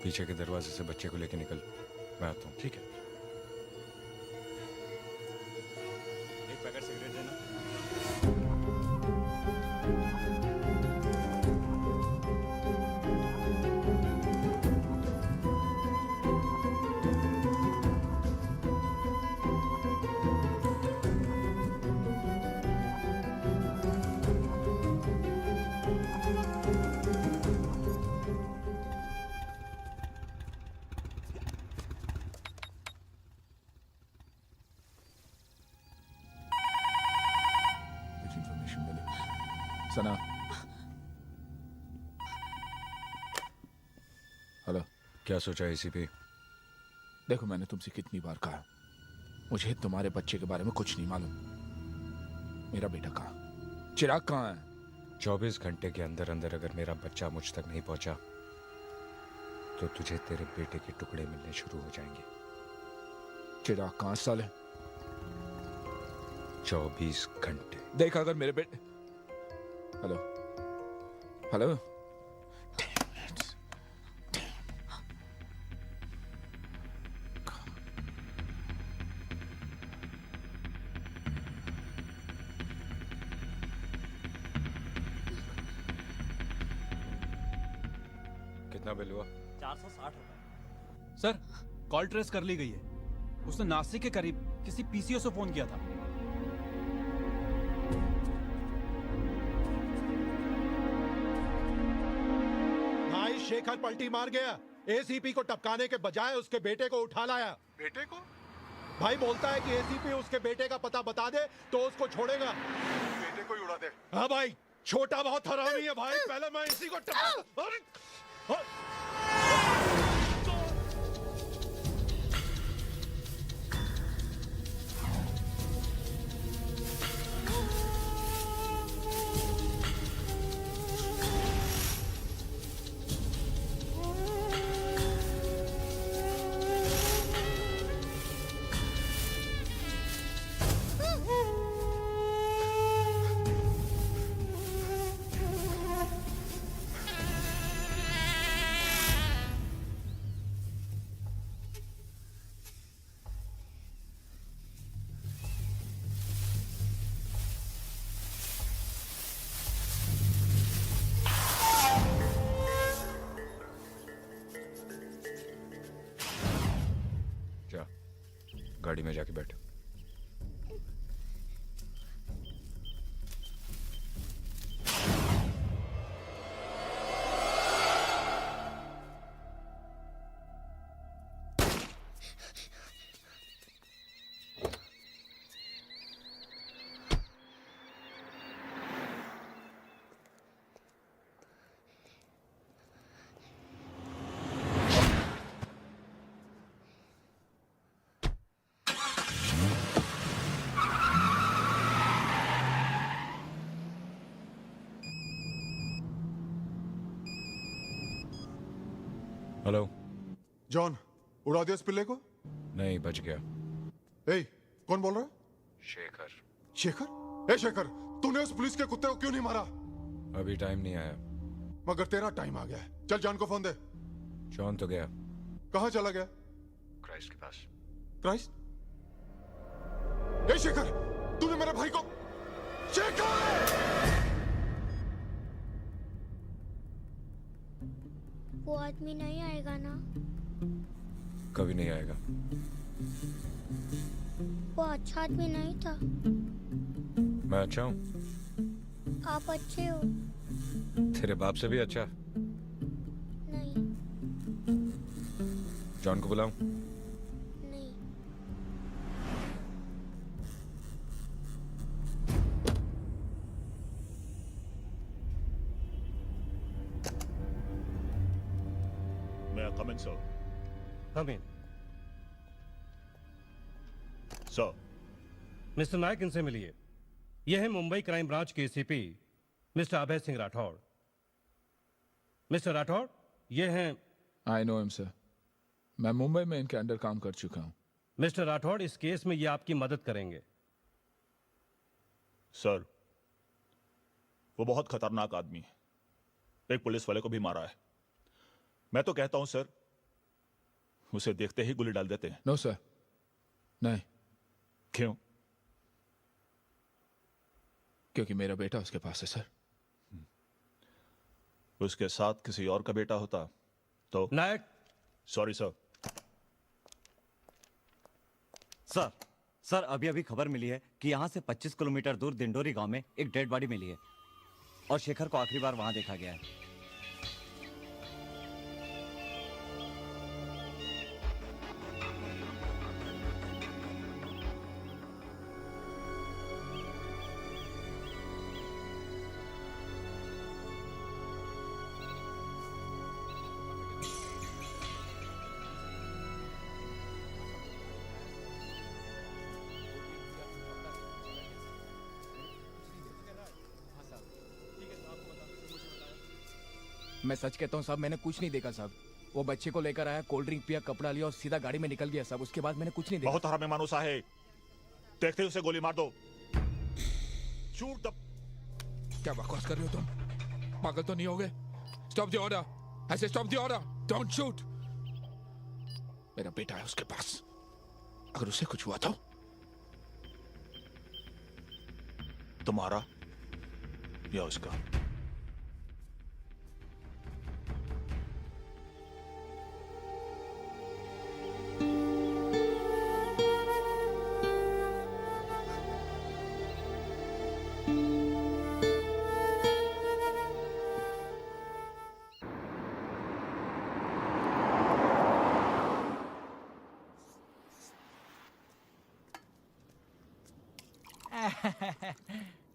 पीछे के दरवाजे से बच्चे को लेके निकल, मैं आता हूँ। ठीक है। एक पैकेट सिगरेट देना। सना, हेलो। क्या सोचा एसीपी? देखो, मैंने तुमसे कितनी बार कहा, मुझे तुम्हारे बच्चे के बारे में कुछ नहीं मालूम। मेरा बेटा कहाँ? चिराग कहाँ है? 24 घंटे के अंदर अंदर अगर मेरा बच्चा मुझ तक नहीं पहुंचा तो तुझे तेरे बेटे के टुकड़े मिलने शुरू हो जाएंगे। चिराग कहाँ साले? 24 घंटे। देख, अगर मेरे बेटे, हेलो हेलो, कितना बिल हुआ? 460 रुपए। सर कॉल ट्रेस कर ली गई है। उसने नासिक के करीब किसी पीसीओ से फोन किया था। भाई शेखर पलटी मार गया। एसीपी को टपकाने के बजाय उसके बेटे को उठा लाया। बेटे को? भाई बोलता है कि एसीपी उसके बेटे का पता बता दे तो उसको छोड़ेगा। बेटे को ही उड़ा दे। हाँ भाई, छोटा बहुत हरामी है भाई। पहले मैं इसी को गाड़ी में जाके बैठ। हेलो जॉन, उड़ा दिया इस पिल्ले को? नहीं, बच गया। ए, कौन बोल रहा है? शेखर। शेखर? ए शेखर, तूने उस पुलिस के कुत्ते को क्यों नहीं मारा? अभी टाइम नहीं आया। मगर तेरा टाइम आ गया है। चल जॉन को फोन दे। जॉन तो गया। कहाँ चला गया? क्राइस्ट के पास। क्राइस्ट? ए शेखर, तूने मेरे भाई को... शेखर! वो आदमी नहीं आएगा ना? कभी नहीं आएगा। वो अच्छा आदमी नहीं था। मैं अच्छा हूँ। आप अच्छे हो। तेरे बाप से भी अच्छा। नहीं। जॉन को बुलाऊं? नहीं। May I come in, sir? Come in. Sir. Mister Nayak, इनसे मिलिए। यह है मुंबई क्राइम ब्रांच के ACP mister Abhay Singh Rathore. Mister Rathore, ये हैं... आई नो हिम सर। मैं मुंबई में इनके अंडर काम कर चुका हूं। मिस्टर राठौड़, इस केस में ये आपकी मदद करेंगे। सर, वो बहुत खतरनाक आदमी है। एक पुलिस वाले को भी मारा है। मैं तो कहता हूं सर, उसे देखते ही गोली डाल देते हैं। नो सर, नहीं। क्यों? क्योंकि मेरा बेटा उसके पास है सर। उसके साथ किसी और का बेटा होता तो... नायक। Sorry sir. सर अभी खबर मिली है कि यहाँ से 25 किलोमीटर दूर दिंडोरी गांव में एक डेड बॉडी मिली है और शेखर को आखिरी बार वहां देखा गया है। मैं सच कहता हूँ साहब, मैंने कुछ नहीं देखा साहब। वो बच्चे को लेकर आया, कोल्ड ड्रिंक पिया, कपड़ा लिया और सीधा गाड़ी में निकल गया साहब। उसके बाद मैंने कुछ नहीं देखा। बहुत हरामी मानूसा है। देखते ही उसे गोली मार दो। शूट द... क्या बकवास कर रहे हो तुम? पागल तो नहीं हो गए? Stop the order. I say stop the order. Don't shoot. मेरा बेटा है उसके पास। अगर उसे कुछ हुआ तो? तुम्हारा या उसका?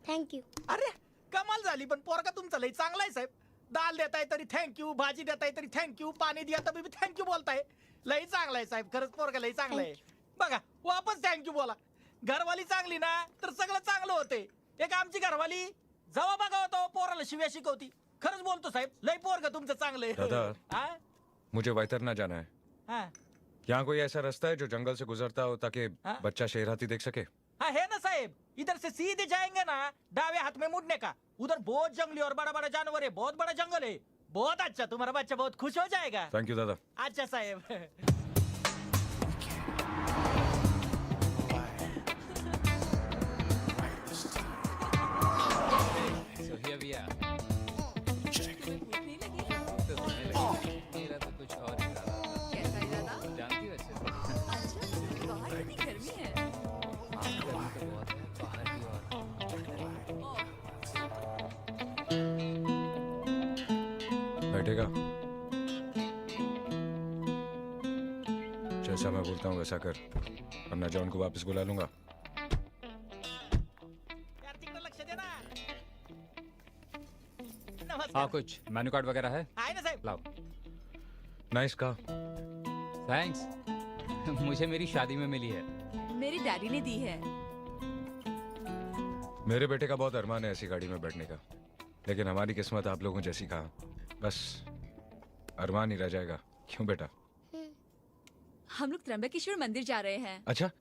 Thank you. अरे कमाल झाली पण पोरगा तुमचा लई चांगला आहे साहेब. दाल देताय तरी थँक्यू, भाजी देताय तरी थँक्यू, पाणी द्या तरी थँक्यू बोलताय. लई चांगला आहे साहेब, खरंच पोरगा लई चांगला आहे. बघा वापस थँक्यू बोला. घरवाली चांगली ना तर सगळं चांगलं होते. एक आमची घरवाली जेव्हा बघा होतो पोराला शिव्या शिकवती. खरंच बोलतो साहेब, लई पोरगा तुमचं चांगलं आहे. दादा हाँ? मुझे वैतरना जाना है. हाँ. यहाँ कोई ऐसा रास्ता है जो जंगल से गुजरता हो ताकि बच्चा शेर हाथी देख सके? हाँ है ना साहेब, इधर से सीधे जाएंगे ना, दावे हाथ में मुड़ने का. उधर बहुत जंगली और बड़ा बड़ा जानवर है, बहुत बड़ा जंगल है. बहुत अच्छा, तुम्हारा बच्चा बहुत खुश हो जाएगा. थैंक यू दादा. अच्छा साहेब. So here we are. मेरा तो कुछ और ही रहा. कैसा इरादा? जानती हो अच्छे से. बाहर इतनी गर्मी है. हाँ, गर्मी तो बहुत है. बाहर भी और. बैठेगा. जैसा मैं बोलता हूँ वैसा कर, वरना जॉन को वापस बुला लूंगा. हाँ कुछ मेन्यू कार्ड वगैरह है? आए ना साहेब. लाओ. नाइस का. थैंक्स. मुझे मेरी शादी में मिली है. मेरी डैडी ने दी है. मेरे बेटे का बहुत अरमान है ऐसी गाड़ी में बैठने का, लेकिन हमारी किस्मत आप लोगों जैसी कहा, बस अरमान ही रह जाएगा. क्यों बेटा? हम लोग त्र्यंबकेश्वर मंदिर जा रहे हैं. अच्छा,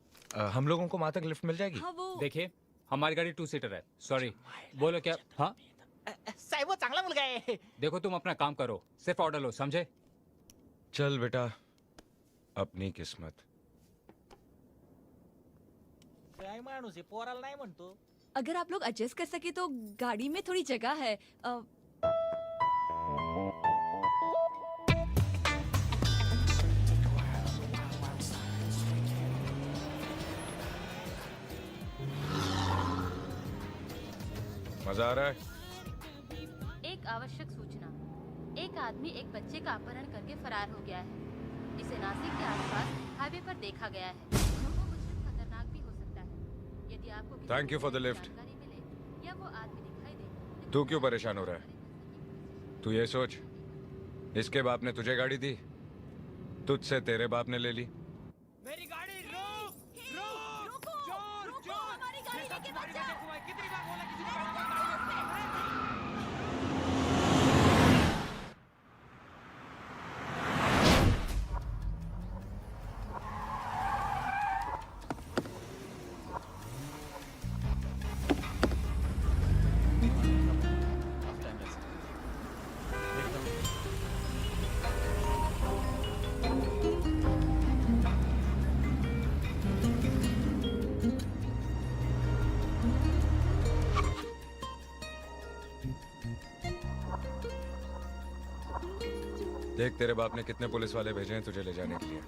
हम लोगों को वहां तक लिफ्ट मिल जाएगी? हाँ वो. देखिए हमारी गाड़ी 2 सीटर है. सॉरी. बोलो क्या? हाँ साहेब वो चांगला मुलगा आहे. देखो तुम अपना काम करो, सिर्फ ऑर्डर लो, समझे? चल बेटा, अपनी किस्मत. काय माणूस आहे, पोराला नाही म्हणतो. अगर आप लोग एडजस्ट कर सके तो गाड़ी में थोड़ी जगह है. मजा आ रहा है? एक आवश्यक सूचना. एक आदमी एक बच्चे का अपहरण करके फरार हो गया है. इसे नासिक के आसपास हाईवे पर देखा गया है. वो मुझसे खतरनाक भी हो सकता है. यदि आपको किसी thank you for the lift. जानकारी मिले या वो आदमी दिखाई दे. तू क्यों परेशान हो रहा है? तू ये सोच, इसके बाप ने तुझे गाड़ी दी, तुझसे तेरे बाप ने ले ली. मेरी गाड़ी रोक. रुको. चोर. हमारी गाड़ी लेके मत जा. कितनी बार बोला किसी को गाड़ी देख तेरे बाप ने कितने पुलिस वाले भेजे हैं तुझे ले जाने के लिए.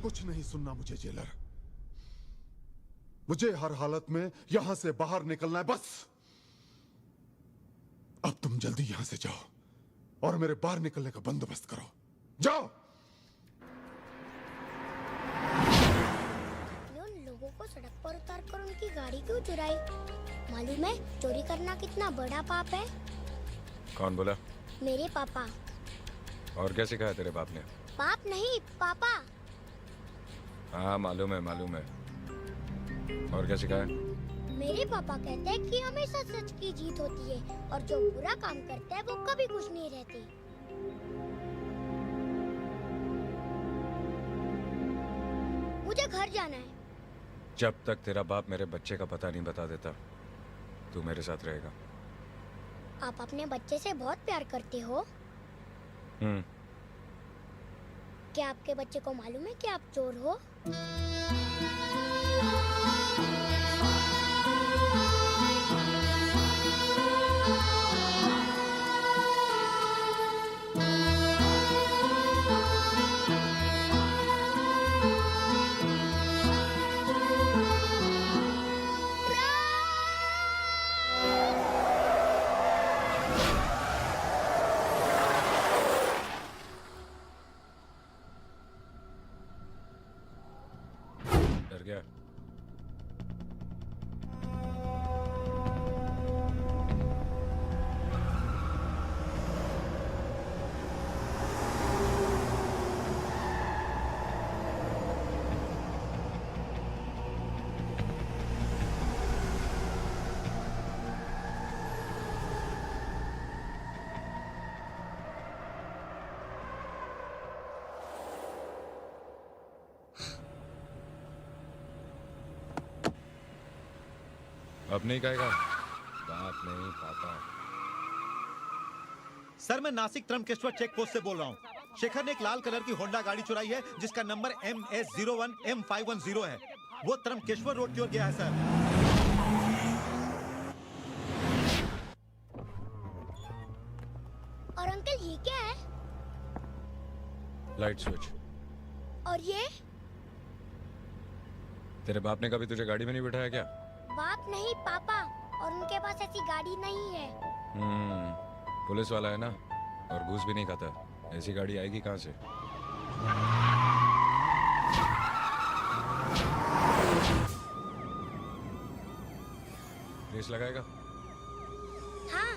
कुछ नहीं सुनना मुझे जेलर. मुझे हर हालत में यहां से बाहर निकलना है बस. अब तुम जल्दी यहां से जाओ और मेरे बाहर निकलने का बंदोबस्त करो. जाओ. उन लोगों को सड़क पर उतार कर उनकी गाड़ी क्यों चुराई? मालूम है चोरी करना कितना बड़ा पाप है? कौन बोला? मेरे पापा. और क्या सिखाया तेरे बाप ने? पाप नहीं, पापा. हाँ मालूम है. और क्या सिखाया? मेरे पापा कहते हैं कि हमेशा सच की जीत होती है और जो बुरा काम करता है वो कभी खुश नहीं रहते. मुझे घर जाना है. जब तक तेरा बाप मेरे बच्चे का पता नहीं बता देता, तू मेरे साथ रहेगा. आप अपने बच्चे से बहुत प्यार करते हो. क्या आपके बच्चे को मालूम है कि आप चोर हो? डर गया? अब नहीं कहेगा? बात नहीं पापा। सर मैं नासिक त्रंबकेश्वर चेक पोस्ट से बोल रहा हूँ। शेखर ने एक लाल कलर की होंडा गाड़ी चुराई है जिसका नंबर MS01M510 है। वो त्रंबकेश्वर रोड की ओर गया है सर। और अंकल ये क्या है? Light switch. और ये? तेरे बाप ने कभी तुझे गाड़ी में नहीं बिठाया क्या? बाप नहीं पापा, और उनके पास ऐसी गाड़ी नहीं है। पुलिस वाला है ना, और घूस भी नहीं खाता। ऐसी गाड़ी आएगी कहाँ से? रेस लगाएगा? हाँ।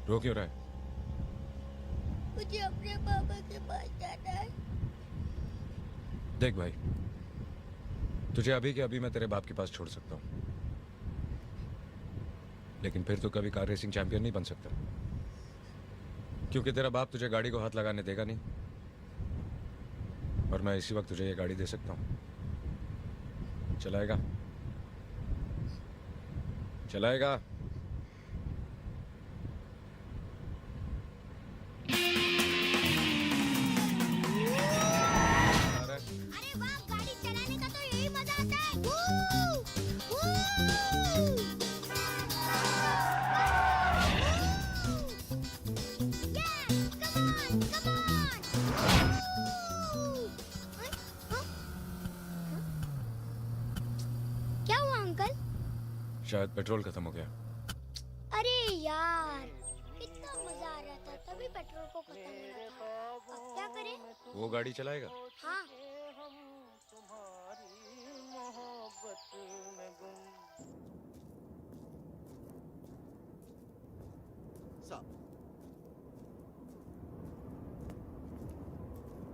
रो क्यों रहा है? मुझे अपने पापा के पास जाना है। देख भाई, तुझे अभी के अभी मैं तेरे बाप के पास छोड़ सकता हूँ, लेकिन फिर तो कभी कार रेसिंग चैंपियन नहीं बन सकता, क्योंकि तेरा बाप तुझे गाड़ी को हाथ लगाने देगा नहीं। और मैं इसी वक्त तुझे ये गाड़ी दे सकता हूँ। चलाएगा? चलाएगा? अरे वाह, गाड़ी चलाने का तो यही मजा आता है। वू! वू! क्या हुआ अंकल? शायद पेट्रोल खत्म हो गया। अरे यार, कितना मजा आ रहा था, तभी पेट्रोल को खत्म हो रहा था। अब क्या करें? वो गाड़ी चलाएगा? हाँ।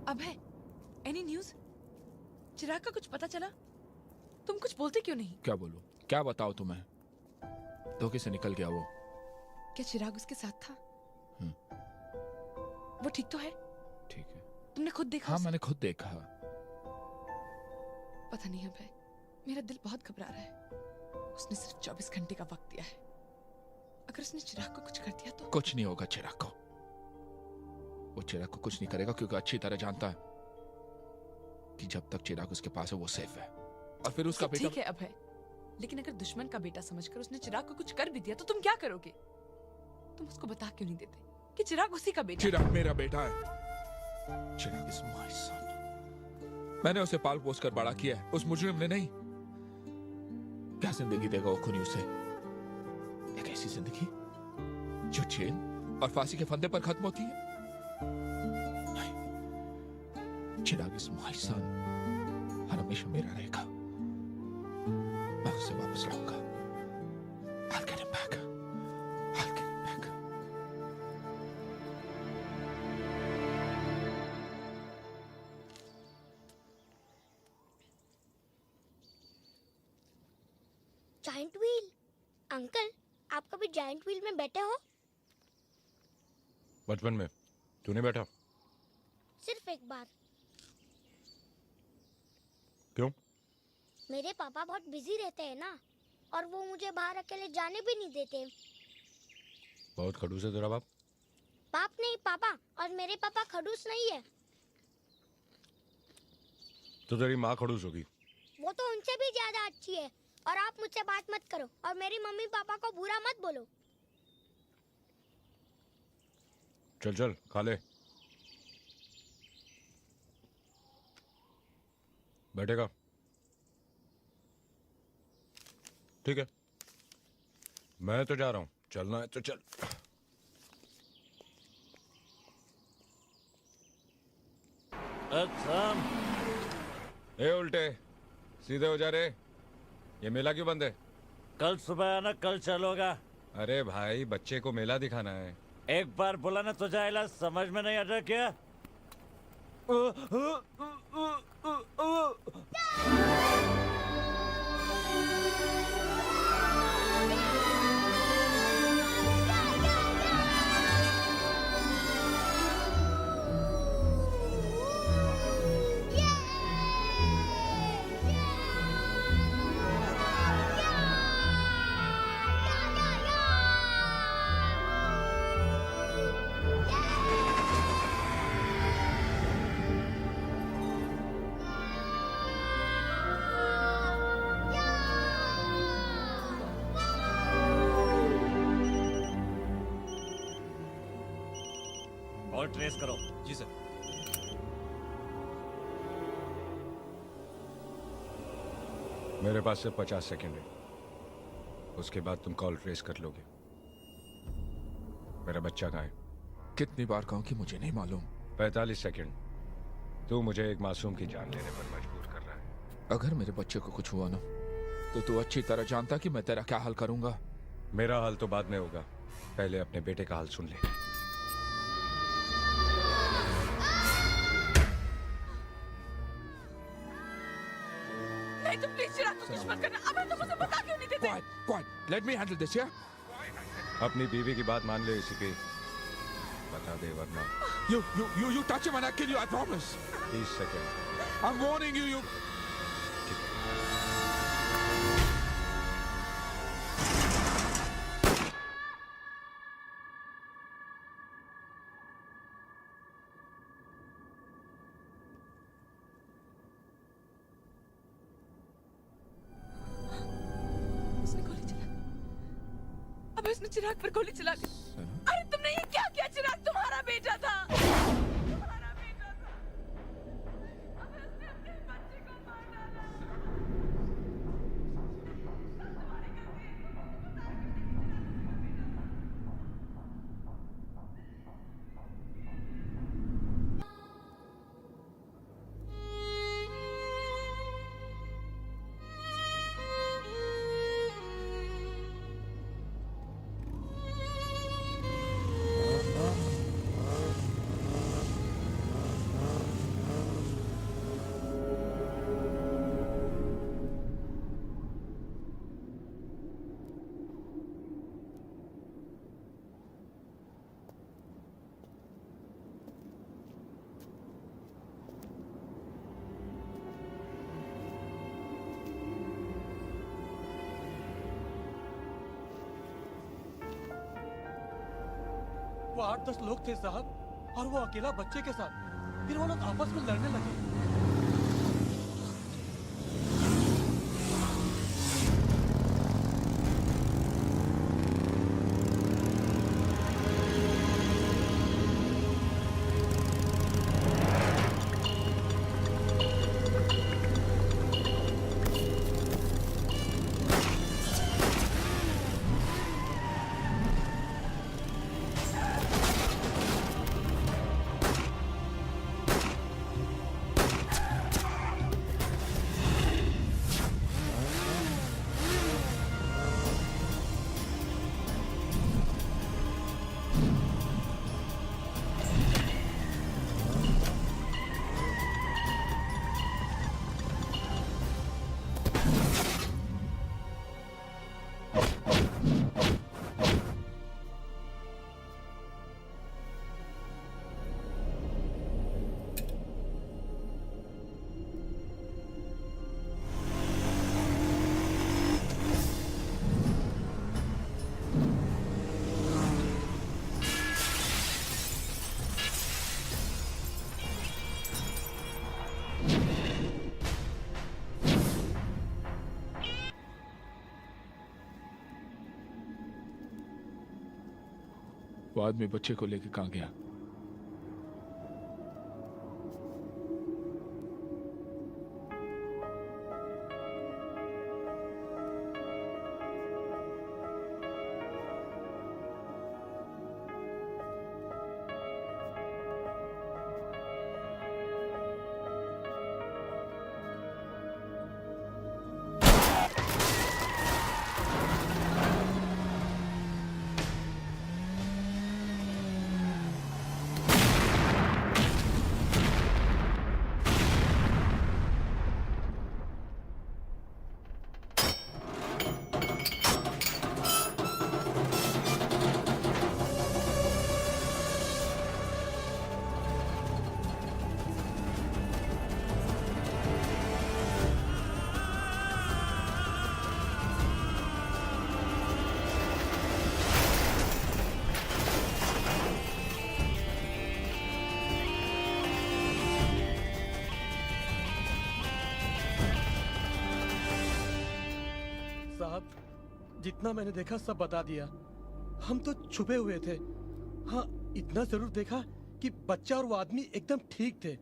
अभय, एनी न्यूज? चिराग का कुछ पता चला? तुम कुछ बोलते क्यों नहीं? क्या बोलूं? क्या बताओ तुम्हें? धोखे से निकल गया वो। क्या चिराग उसके साथ था? वो ठीक तो है? ठीक है। तुमने खुद देखा? हाँ, मैंने खुद देखा। पता नहीं अभय, मेरा दिल बहुत घबरा रहा है। उसने सिर्फ 24 घंटे का वक्त दिया है। अगर उसने चिराग को कुछ कर दिया तो? कुछ नहीं होगा चिराग को। वो चिराग को कुछ नहीं करेगा क्योंकि अच्छी तरह जानता है कि जब तक चिराग उसके पास है वो सेफ है। और फिर उसका बेटा। ठीक है अभय, लेकिन अगर दुश्मन का बेटा समझकर उसने चिराग को कुछ कर भी दिया तो तुम क्या करोगे? तुम उसको बता क्यों नहीं देते कि चिराग उसी का बेटा? चिराग मेरा बेटा है। चिराग इज माय सन। मैंने उसे पाल पोस कर बड़ा किया है, उस मुजरिम ने नहीं। क्या जिंदगी देगा वो खुनी उसे? एक ऐसी जिंदगी जो जेल और फांसी के फंदे पर खत्म होती है? नहीं, चिराग इज माय सन और हमेशा मेरा रहेगा। मैं उसे वापस लाऊंगा। I'll get him back. I'll get him back. Giant wheel? Uncle, आप कभी जायंट व्हील में बैठे हो? बचपन में। तू नहीं बैठा? सिर्फ एक बार। क्यों? मेरे पापा बहुत बिजी रहते हैं ना, और वो मुझे बाहर अकेले जाने भी नहीं देते। बहुत खड़ूस है तेरा बाप। बाप नहीं, पापा। और मेरे पापा खड़ूस नहीं है। तो तेरी माँ खड़ूस होगी। वो तो उनसे भी ज्यादा अच्छी है। और आप मुझसे बात मत करो और मेरी मम्मी पापा को बुरा मत बोलो। चल चल खा ले। बैठेगा? ठीक है, मैं तो जा रहा हूं। चलना है तो चल। ए उल्टे सीधे हो जा रे। ये मेला क्यों बंद है? कल सुबह आना, कल चलोगा। अरे भाई, बच्चे को मेला दिखाना है। एक बार बुलाना तो जाएगा, समझ में नहीं आता क्या? और ट्रेस करो। जी सर। मेरे पास सिर्फ 50 सेकंड है, उसके बाद तुम कॉल ट्रेस कर लोगे। मेरा बच्चा कहाँ है? कितनी बार कहूं कि मुझे नहीं मालूम। 45 सेकंड। तू मुझे एक मासूम की जान लेने पर मजबूर कर रहा है। अगर मेरे बच्चे को कुछ हुआ ना, तो तू अच्छी तरह जानता कि मैं तेरा क्या हाल करूंगा। मेरा हाल तो बाद में होगा, पहले अपने बेटे का हाल सुन ले। नहीं, तुम प्लीज चिराग को कुछ मत करना। अबे तुम मुझे बता क्यों नहीं देते? Quiet, let me handle this, yeah? अपनी बीवी की बात मान ले एसीपी, बता दे वरना You touch him and I kill you, I promise. 30 second. I'm warning you, you. उसने गोली चला दी। अब उसने चिराग पर गोली चला दी। अरे तुमने ये क्या किया? चिराग तुम्हारा बेटा था। तुम्हारा बेटा था। अबे उसने अपने बच्चे को मार डाला। वो 8-10 लोग थे साहब, और वो अकेला बच्चे के साथ। फिर वो लोग आपस में लड़ने लगे। वो आदमी बच्चे को लेके कहाँ गया? जितना मैंने देखा सब बता दिया। हम तो छुपे हुए थे। हाँ, इतना जरूर देखा कि बच्चा और वो आदमी एकदम ठीक थे।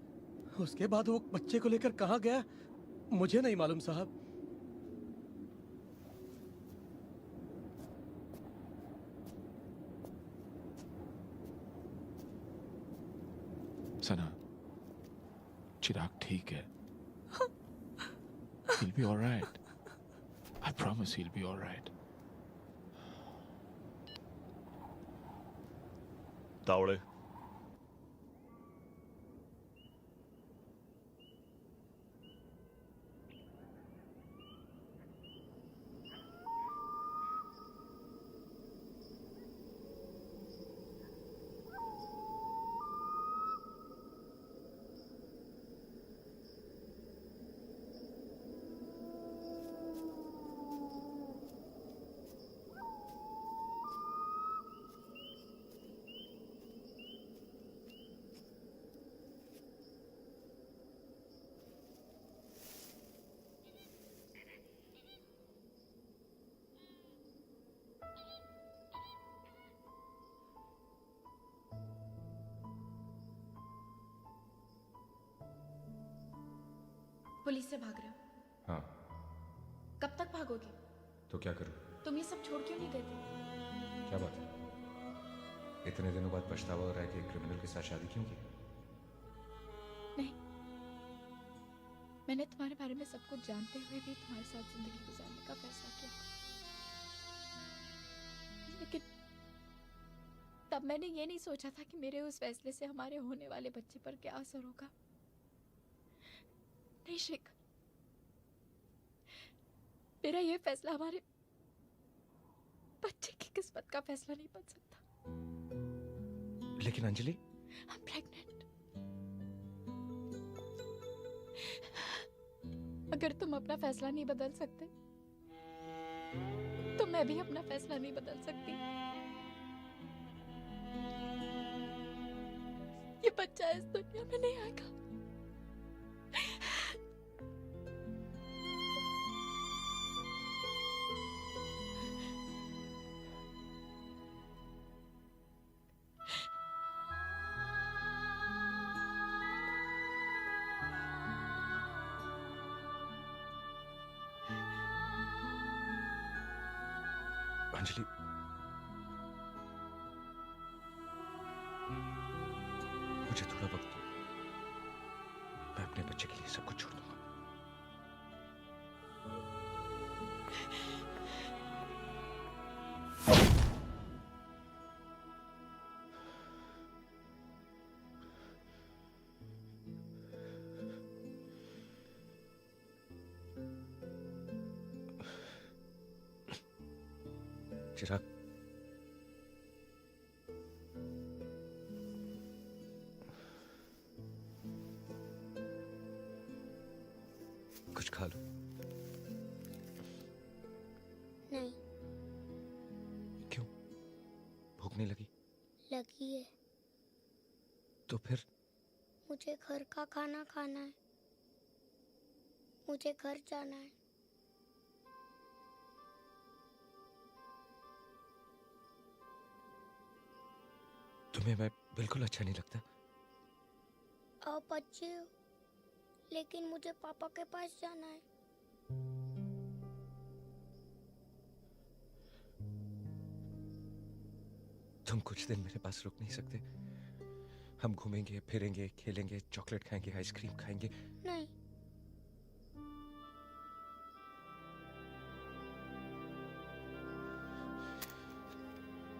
उसके बाद वो बच्चे को लेकर कहाँ गया मुझे नहीं मालूम साहब। सना, चिराग ठीक है। He'll be all right. I promise he'll be all right. Tawde, police से भाग रहे हो? हाँ। कब तक भागोगे? तो क्या करूं? तुम ये सब छोड़ क्यों नहीं देते? क्या बात है? इतने दिनों बाद पछतावा हो रहा है कि एक क्रिमिनल के साथ शादी क्यों की? नहीं, मैंने तुम्हारे बारे में सब कुछ जानते हुए भी तुम्हारे साथ जिंदगी गुजारने का फैसला किया, लेकिन तब मैंने ये नहीं सोचा था कि मेरे उस फैसले से हमारे होने वाले बच्चे पर क्या असर होगा। नहीं शेखर, मेरा ये फैसला हमारे बच्चे की किस्मत का फैसला नहीं बन सकता। लेकिन अंजलि, I'm pregnant. अगर तुम अपना फैसला नहीं बदल सकते तो मैं भी अपना फैसला नहीं बदल सकती। ये बच्चा इस दुनिया में नहीं आएगा। अंजलि, मुझे थोड़ा वक्त दो। मैं अपने बच्चे के लिए सब कुछ छोड़ दूंगा। चिराग, कुछ खा लो। नहीं। क्यों? भूख नहीं लगी? लगी है। तो फिर? मुझे घर का खाना खाना है। मुझे घर जाना है। तुम्हें मैं बिल्कुल अच्छा नहीं लगता? आप अच्छे हो, लेकिन मुझे पापा के पास जाना है। तुम कुछ दिन मेरे पास रुक नहीं सकते? हम घूमेंगे, फिरेंगे, खेलेंगे, चॉकलेट खाएंगे, आइसक्रीम खाएंगे। नहीं।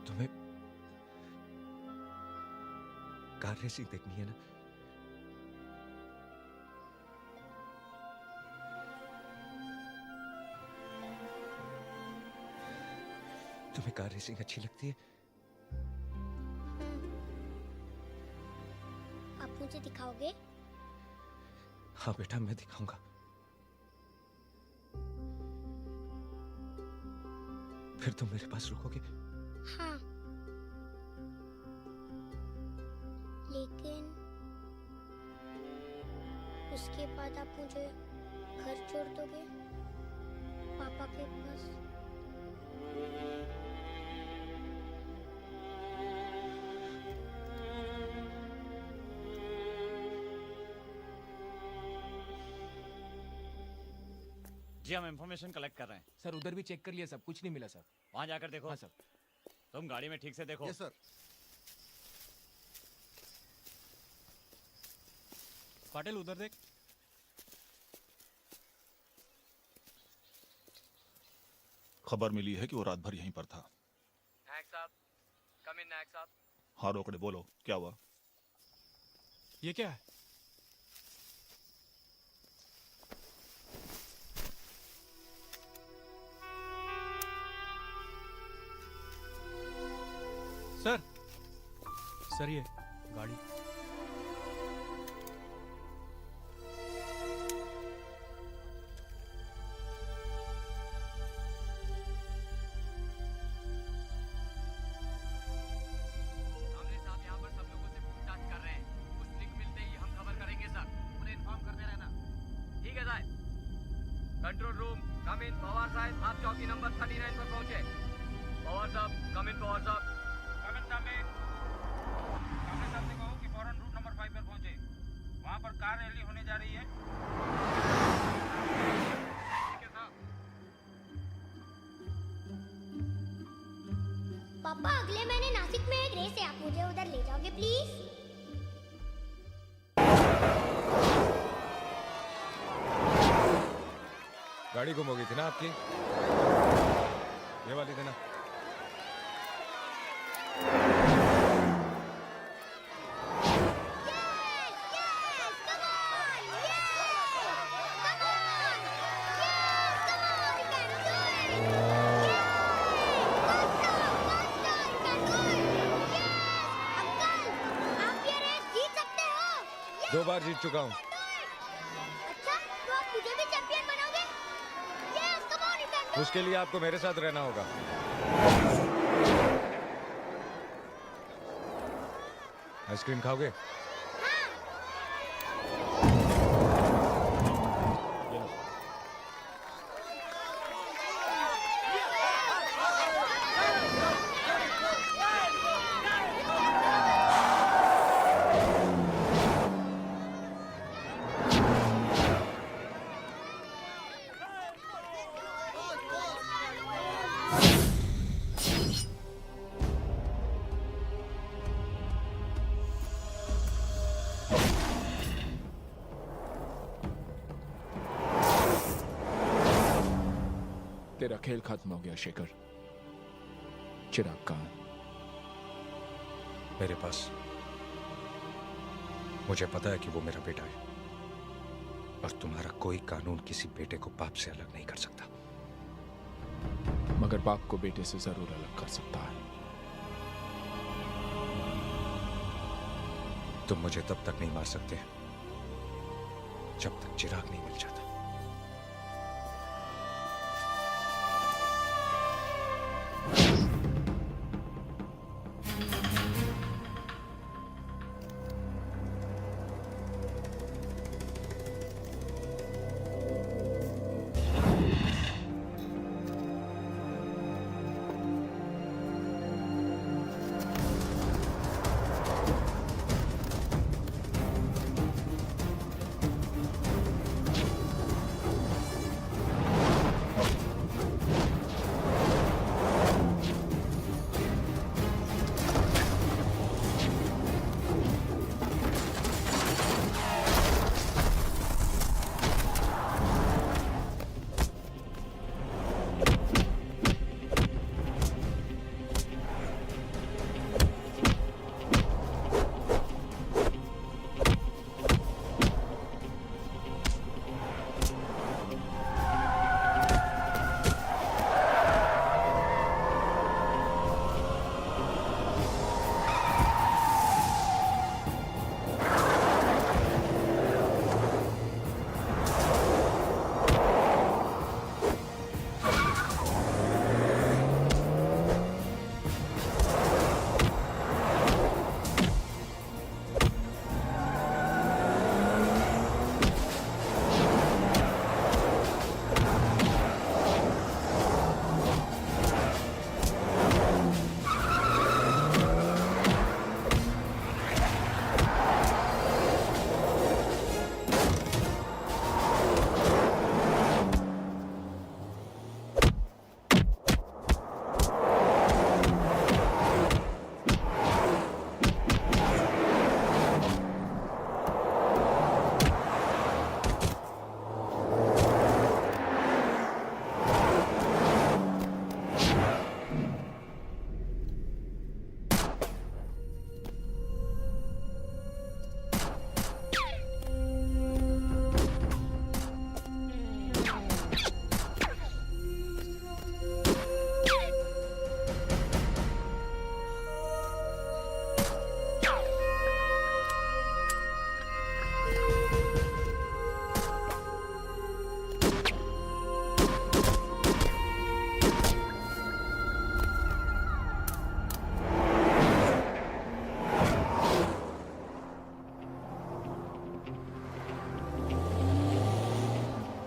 तुम्हें कार रेसिंग देखनी है ना? तुम्हें कार रेसिंग अच्छी लगती है? आप मुझे दिखाओगे? हाँ बेटा, मैं दिखाऊंगा। फिर तुम मेरे पास रुकोगे? हाँ। लेकिन उसके बाद आप मुझे घर छोड़ दोगे पापा के पास? जी हम इंफॉर्मेशन कलेक्ट कर रहे हैं। सर उधर भी चेक कर लिया, सब कुछ नहीं मिला सर। वहां जाकर देखो। हाँ सर। तुम गाड़ी में ठीक से देखो। Yes sir. पाटिल उधर देख। खबर मिली है कि वो रात भर यहीं पर था। नायक साहब, कम इन नायक साहब। हाँ रोकड़े, बोलो क्या हुआ? ये क्या है? सर ये गाड़ी। कंट्रोल रूम, कम इन। पवार साहब, आप चौकी नंबर 39 पर पहुंचे। पवार साहब, कम इन। पवार साहब, कम इन सामने साहब से कहो कि फौरन रूट नंबर 5 पर पहुंचे। वहां पर कार रैली होने जा रही है। पापा अगले महीने नासिक में एक रेस है, आप मुझे उधर ले जाओगे प्लीज? गाड़ी गुम हो गई थी ना आपकी, ये वाली थी ना? आप ये रेस जीत सकते हो। 2 बार जीत चुका हूँ। अच्छा, तो आप मुझे भी चैंपियन बनोगे? Yes, come on, you can do. उसके लिए आपको मेरे साथ रहना होगा। आइसक्रीम खाओगे? तेरा खेल खत्म हो गया शेखर। चिराग कहाँ है? मेरे पास। मुझे पता है कि वो मेरा बेटा है, और तुम्हारा कोई कानून किसी बेटे को बाप से अलग नहीं कर सकता। मगर बाप को बेटे से जरूर अलग कर सकता है। तुम मुझे तब तक नहीं मार सकते जब तक चिराग नहीं मिल जाता।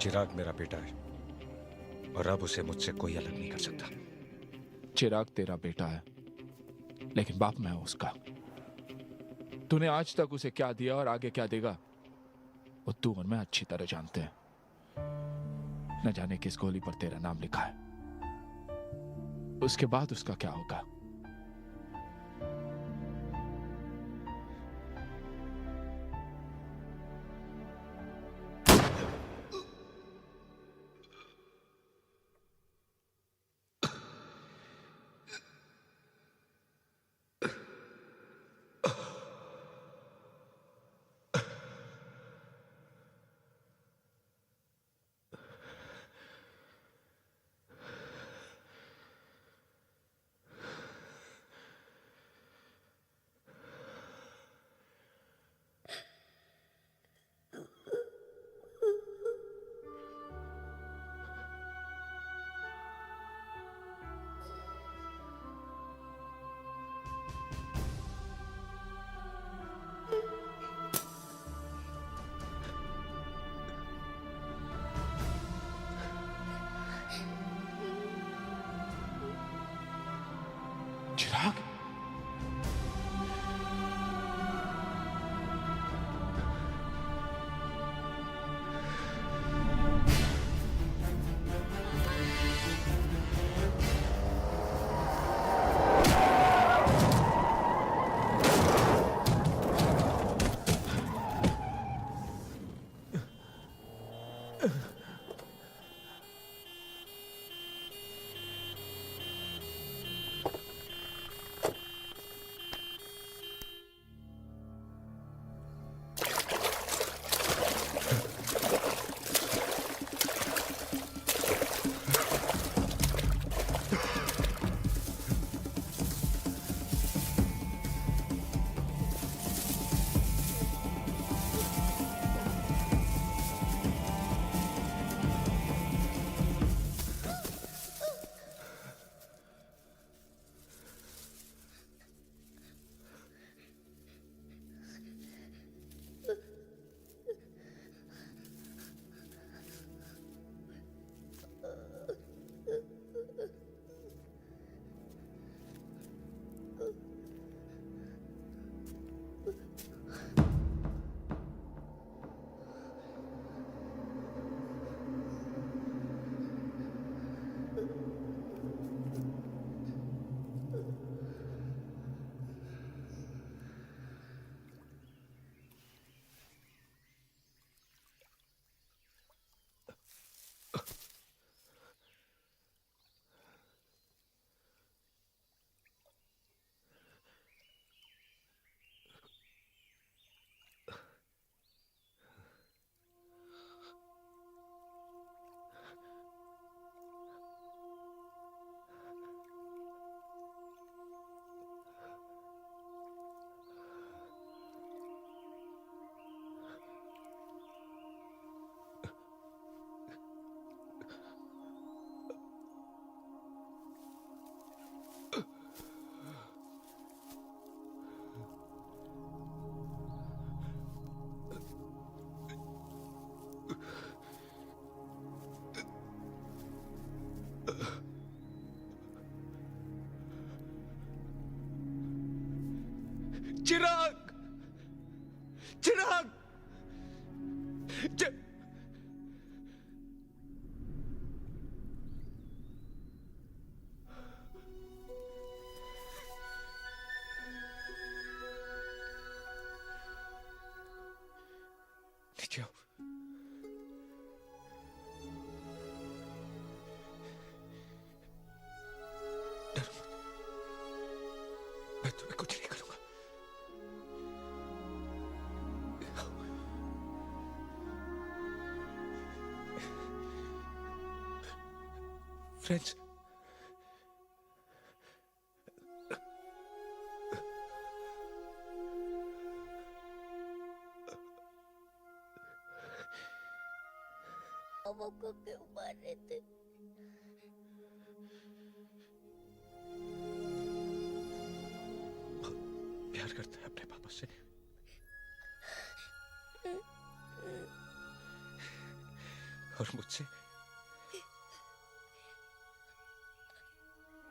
चिराग मेरा बेटा है, और अब उसे मुझसे कोई अलग नहीं कर सकता। चिराग तेरा बेटा है, लेकिन बाप मैं हूं उसका। तूने आज तक उसे क्या दिया और आगे क्या देगा, वो तू और मैं अच्छी तरह जानते हैं। न जाने किस गोली पर तेरा नाम लिखा है, उसके बाद उसका क्या होगा चिराग, चिराग, नीचे आओ। डरो मत, मैं तुम्हें कुछ नहीं करूंगा। फ्रेंड्स, पापा को क्यों मार रहे थे? प्यार करता है अपने पापा से। और मुझसे।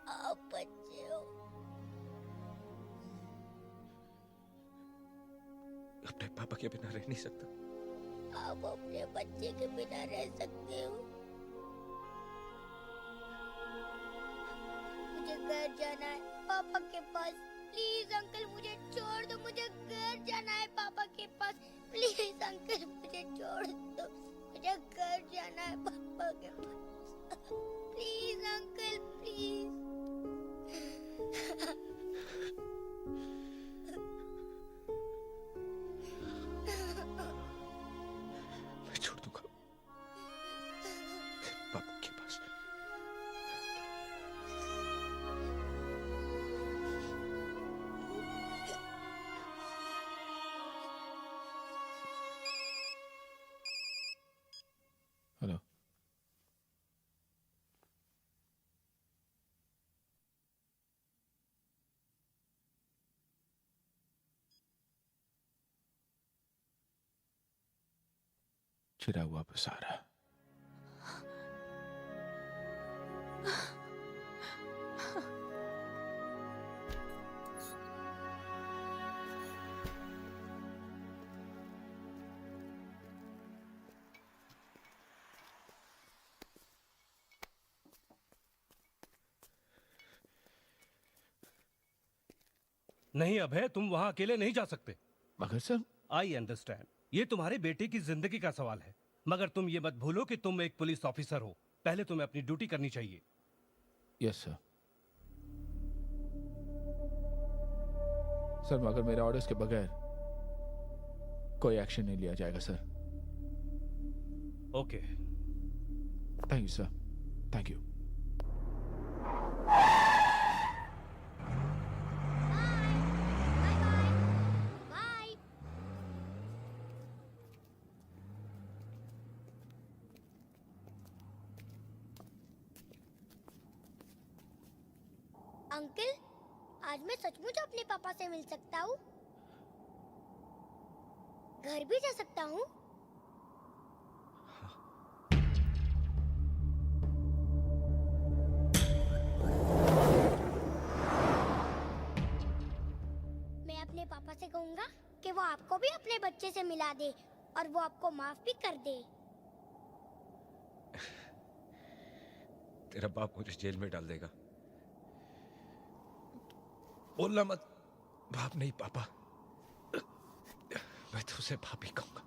आप बच्चे हो। अपने पापा के बिना रह नहीं सकता। आप अपने बच्चे के बिना रह सकते हो। मुझे घर जाना है पापा के पास। प्लीज अंकल मुझे छोड़ दो, मुझे घर जाना है पापा के पास। प्लीज अंकल मुझे छोड़ दो, मुझे घर जाना है पापा के पास। Please uncle please. मैं छोड़ दूंगा पापा के पास। हेलो, चिराग वापस आ रहा है। नहीं अभय, तुम वहां अकेले नहीं जा सकते। मगर सर, आई अंडरस्टैंड, ये तुम्हारे बेटे की जिंदगी का सवाल है, मगर तुम ये मत भूलो कि तुम एक पुलिस ऑफिसर हो। पहले तुम्हें अपनी ड्यूटी करनी चाहिए। Yes sir. सर, मगर मेरे ऑर्डर्स के बगैर कोई एक्शन नहीं लिया जाएगा sir. Okay. Thank you sir, thank you. Uncle, आज मैं सचमुच अपने पापा से मिल सकता हूँ? घर भी जा सकता हूँ? मैं अपने पापा से कहूँगा कि वो आपको भी अपने बच्चे से मिला दे और वो आपको माफ भी कर दे। तेरा बाप मुझे जेल में डाल देगा। बोलना मत, बाप नहीं पापा। मैं तो उसे बाप ही कहूंगा।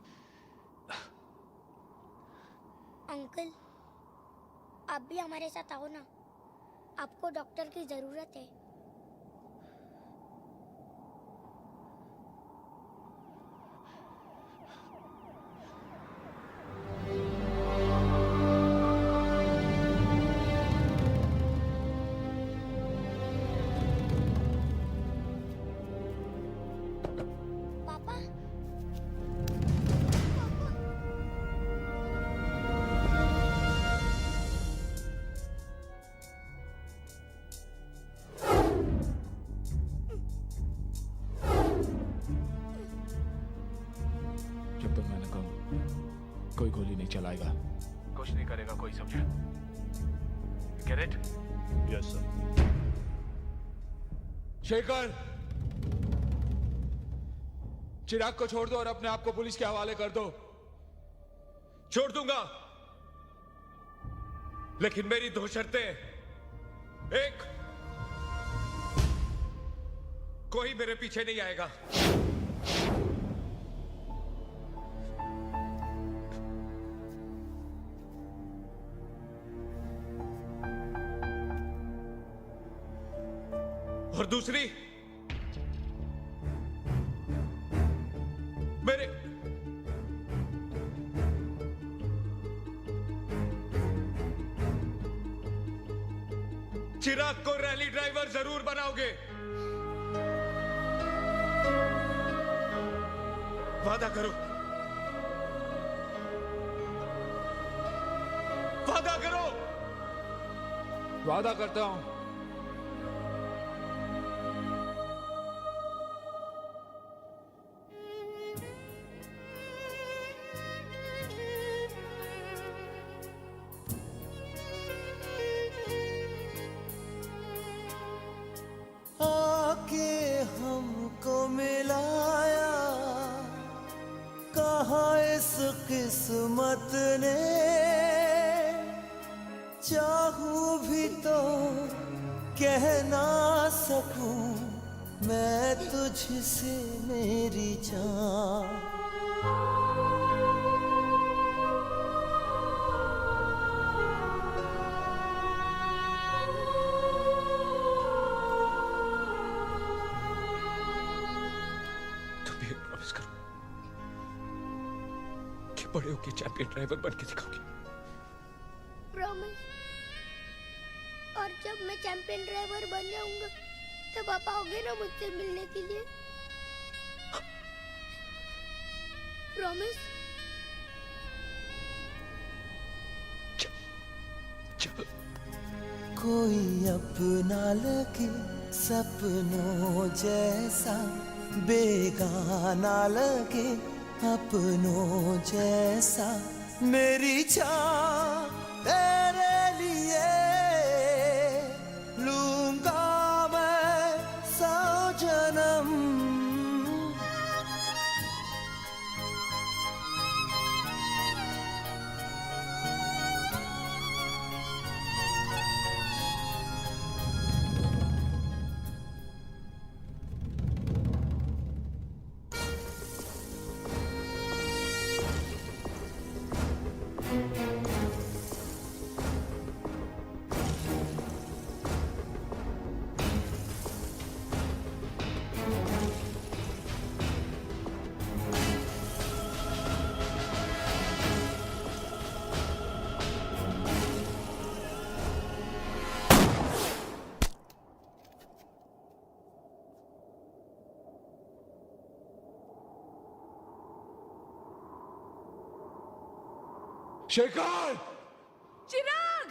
अंकल, आप भी हमारे साथ आओ ना, आपको डॉक्टर की जरूरत है। जब तक मैंने कहा कोई गोली नहीं चलाएगा, कुछ नहीं करेगा कोई, समझा? Get it? Yes, sir. Shekhar, चिराग को छोड़ दो और अपने आप को पुलिस के हवाले कर दो। छोड़ दूंगा, लेकिन मेरी 2 शर्तें। एक, कोई मेरे पीछे नहीं आएगा। और दूसरी, मेरे चिराग को रैली ड्राइवर जरूर बनाओगे। वादा करो, वादा करो। वादा करता हूं। आके हमको मिलाया कहा इस किस्मत ने, चाहूं भी तो कह ना सकूं मैं तुझसे मेरी जान। बड़े होके चैंपियन ड्राइवर बन के दिखाओगे। प्रॉमिस। और जब मैं चैंपियन ड्राइवर बन जाऊंगा तब आप आओगे ना मुझसे मिलने के लिए? प्रॉमिस। कोई अपना लगे सपनों जैसा, बेगाना लगे अपनों जैसा, मेरी जान तेरे लिए लूंगा मैं 100 जन्म। शेखर! चिराग!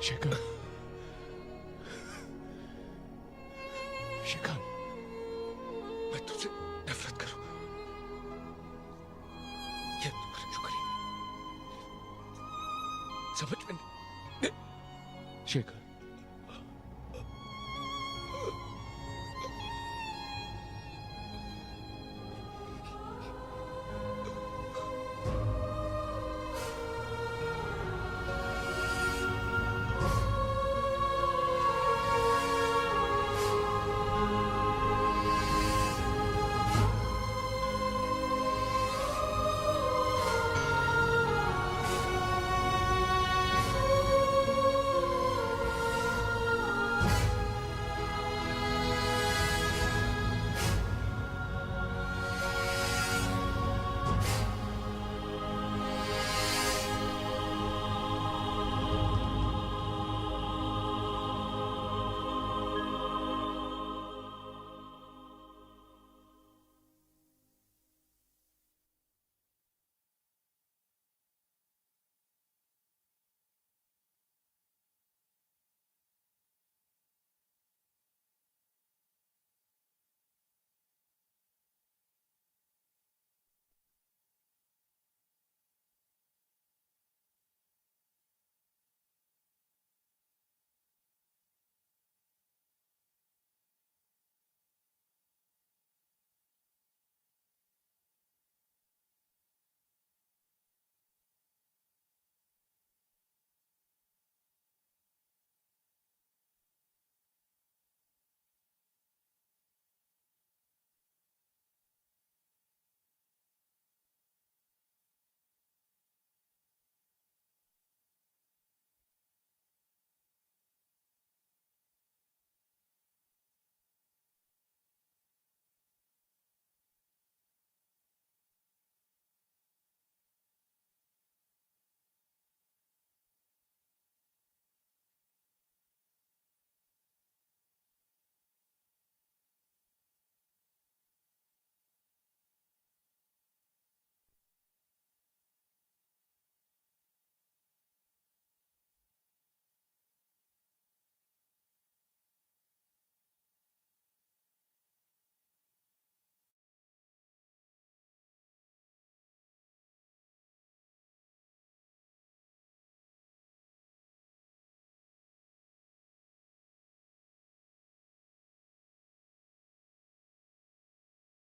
शेखर, शेखर, मैं तुझसे नफरत करूंगा। ये तुम्हारा शुक्रिया। समझ में नहीं। शेखर,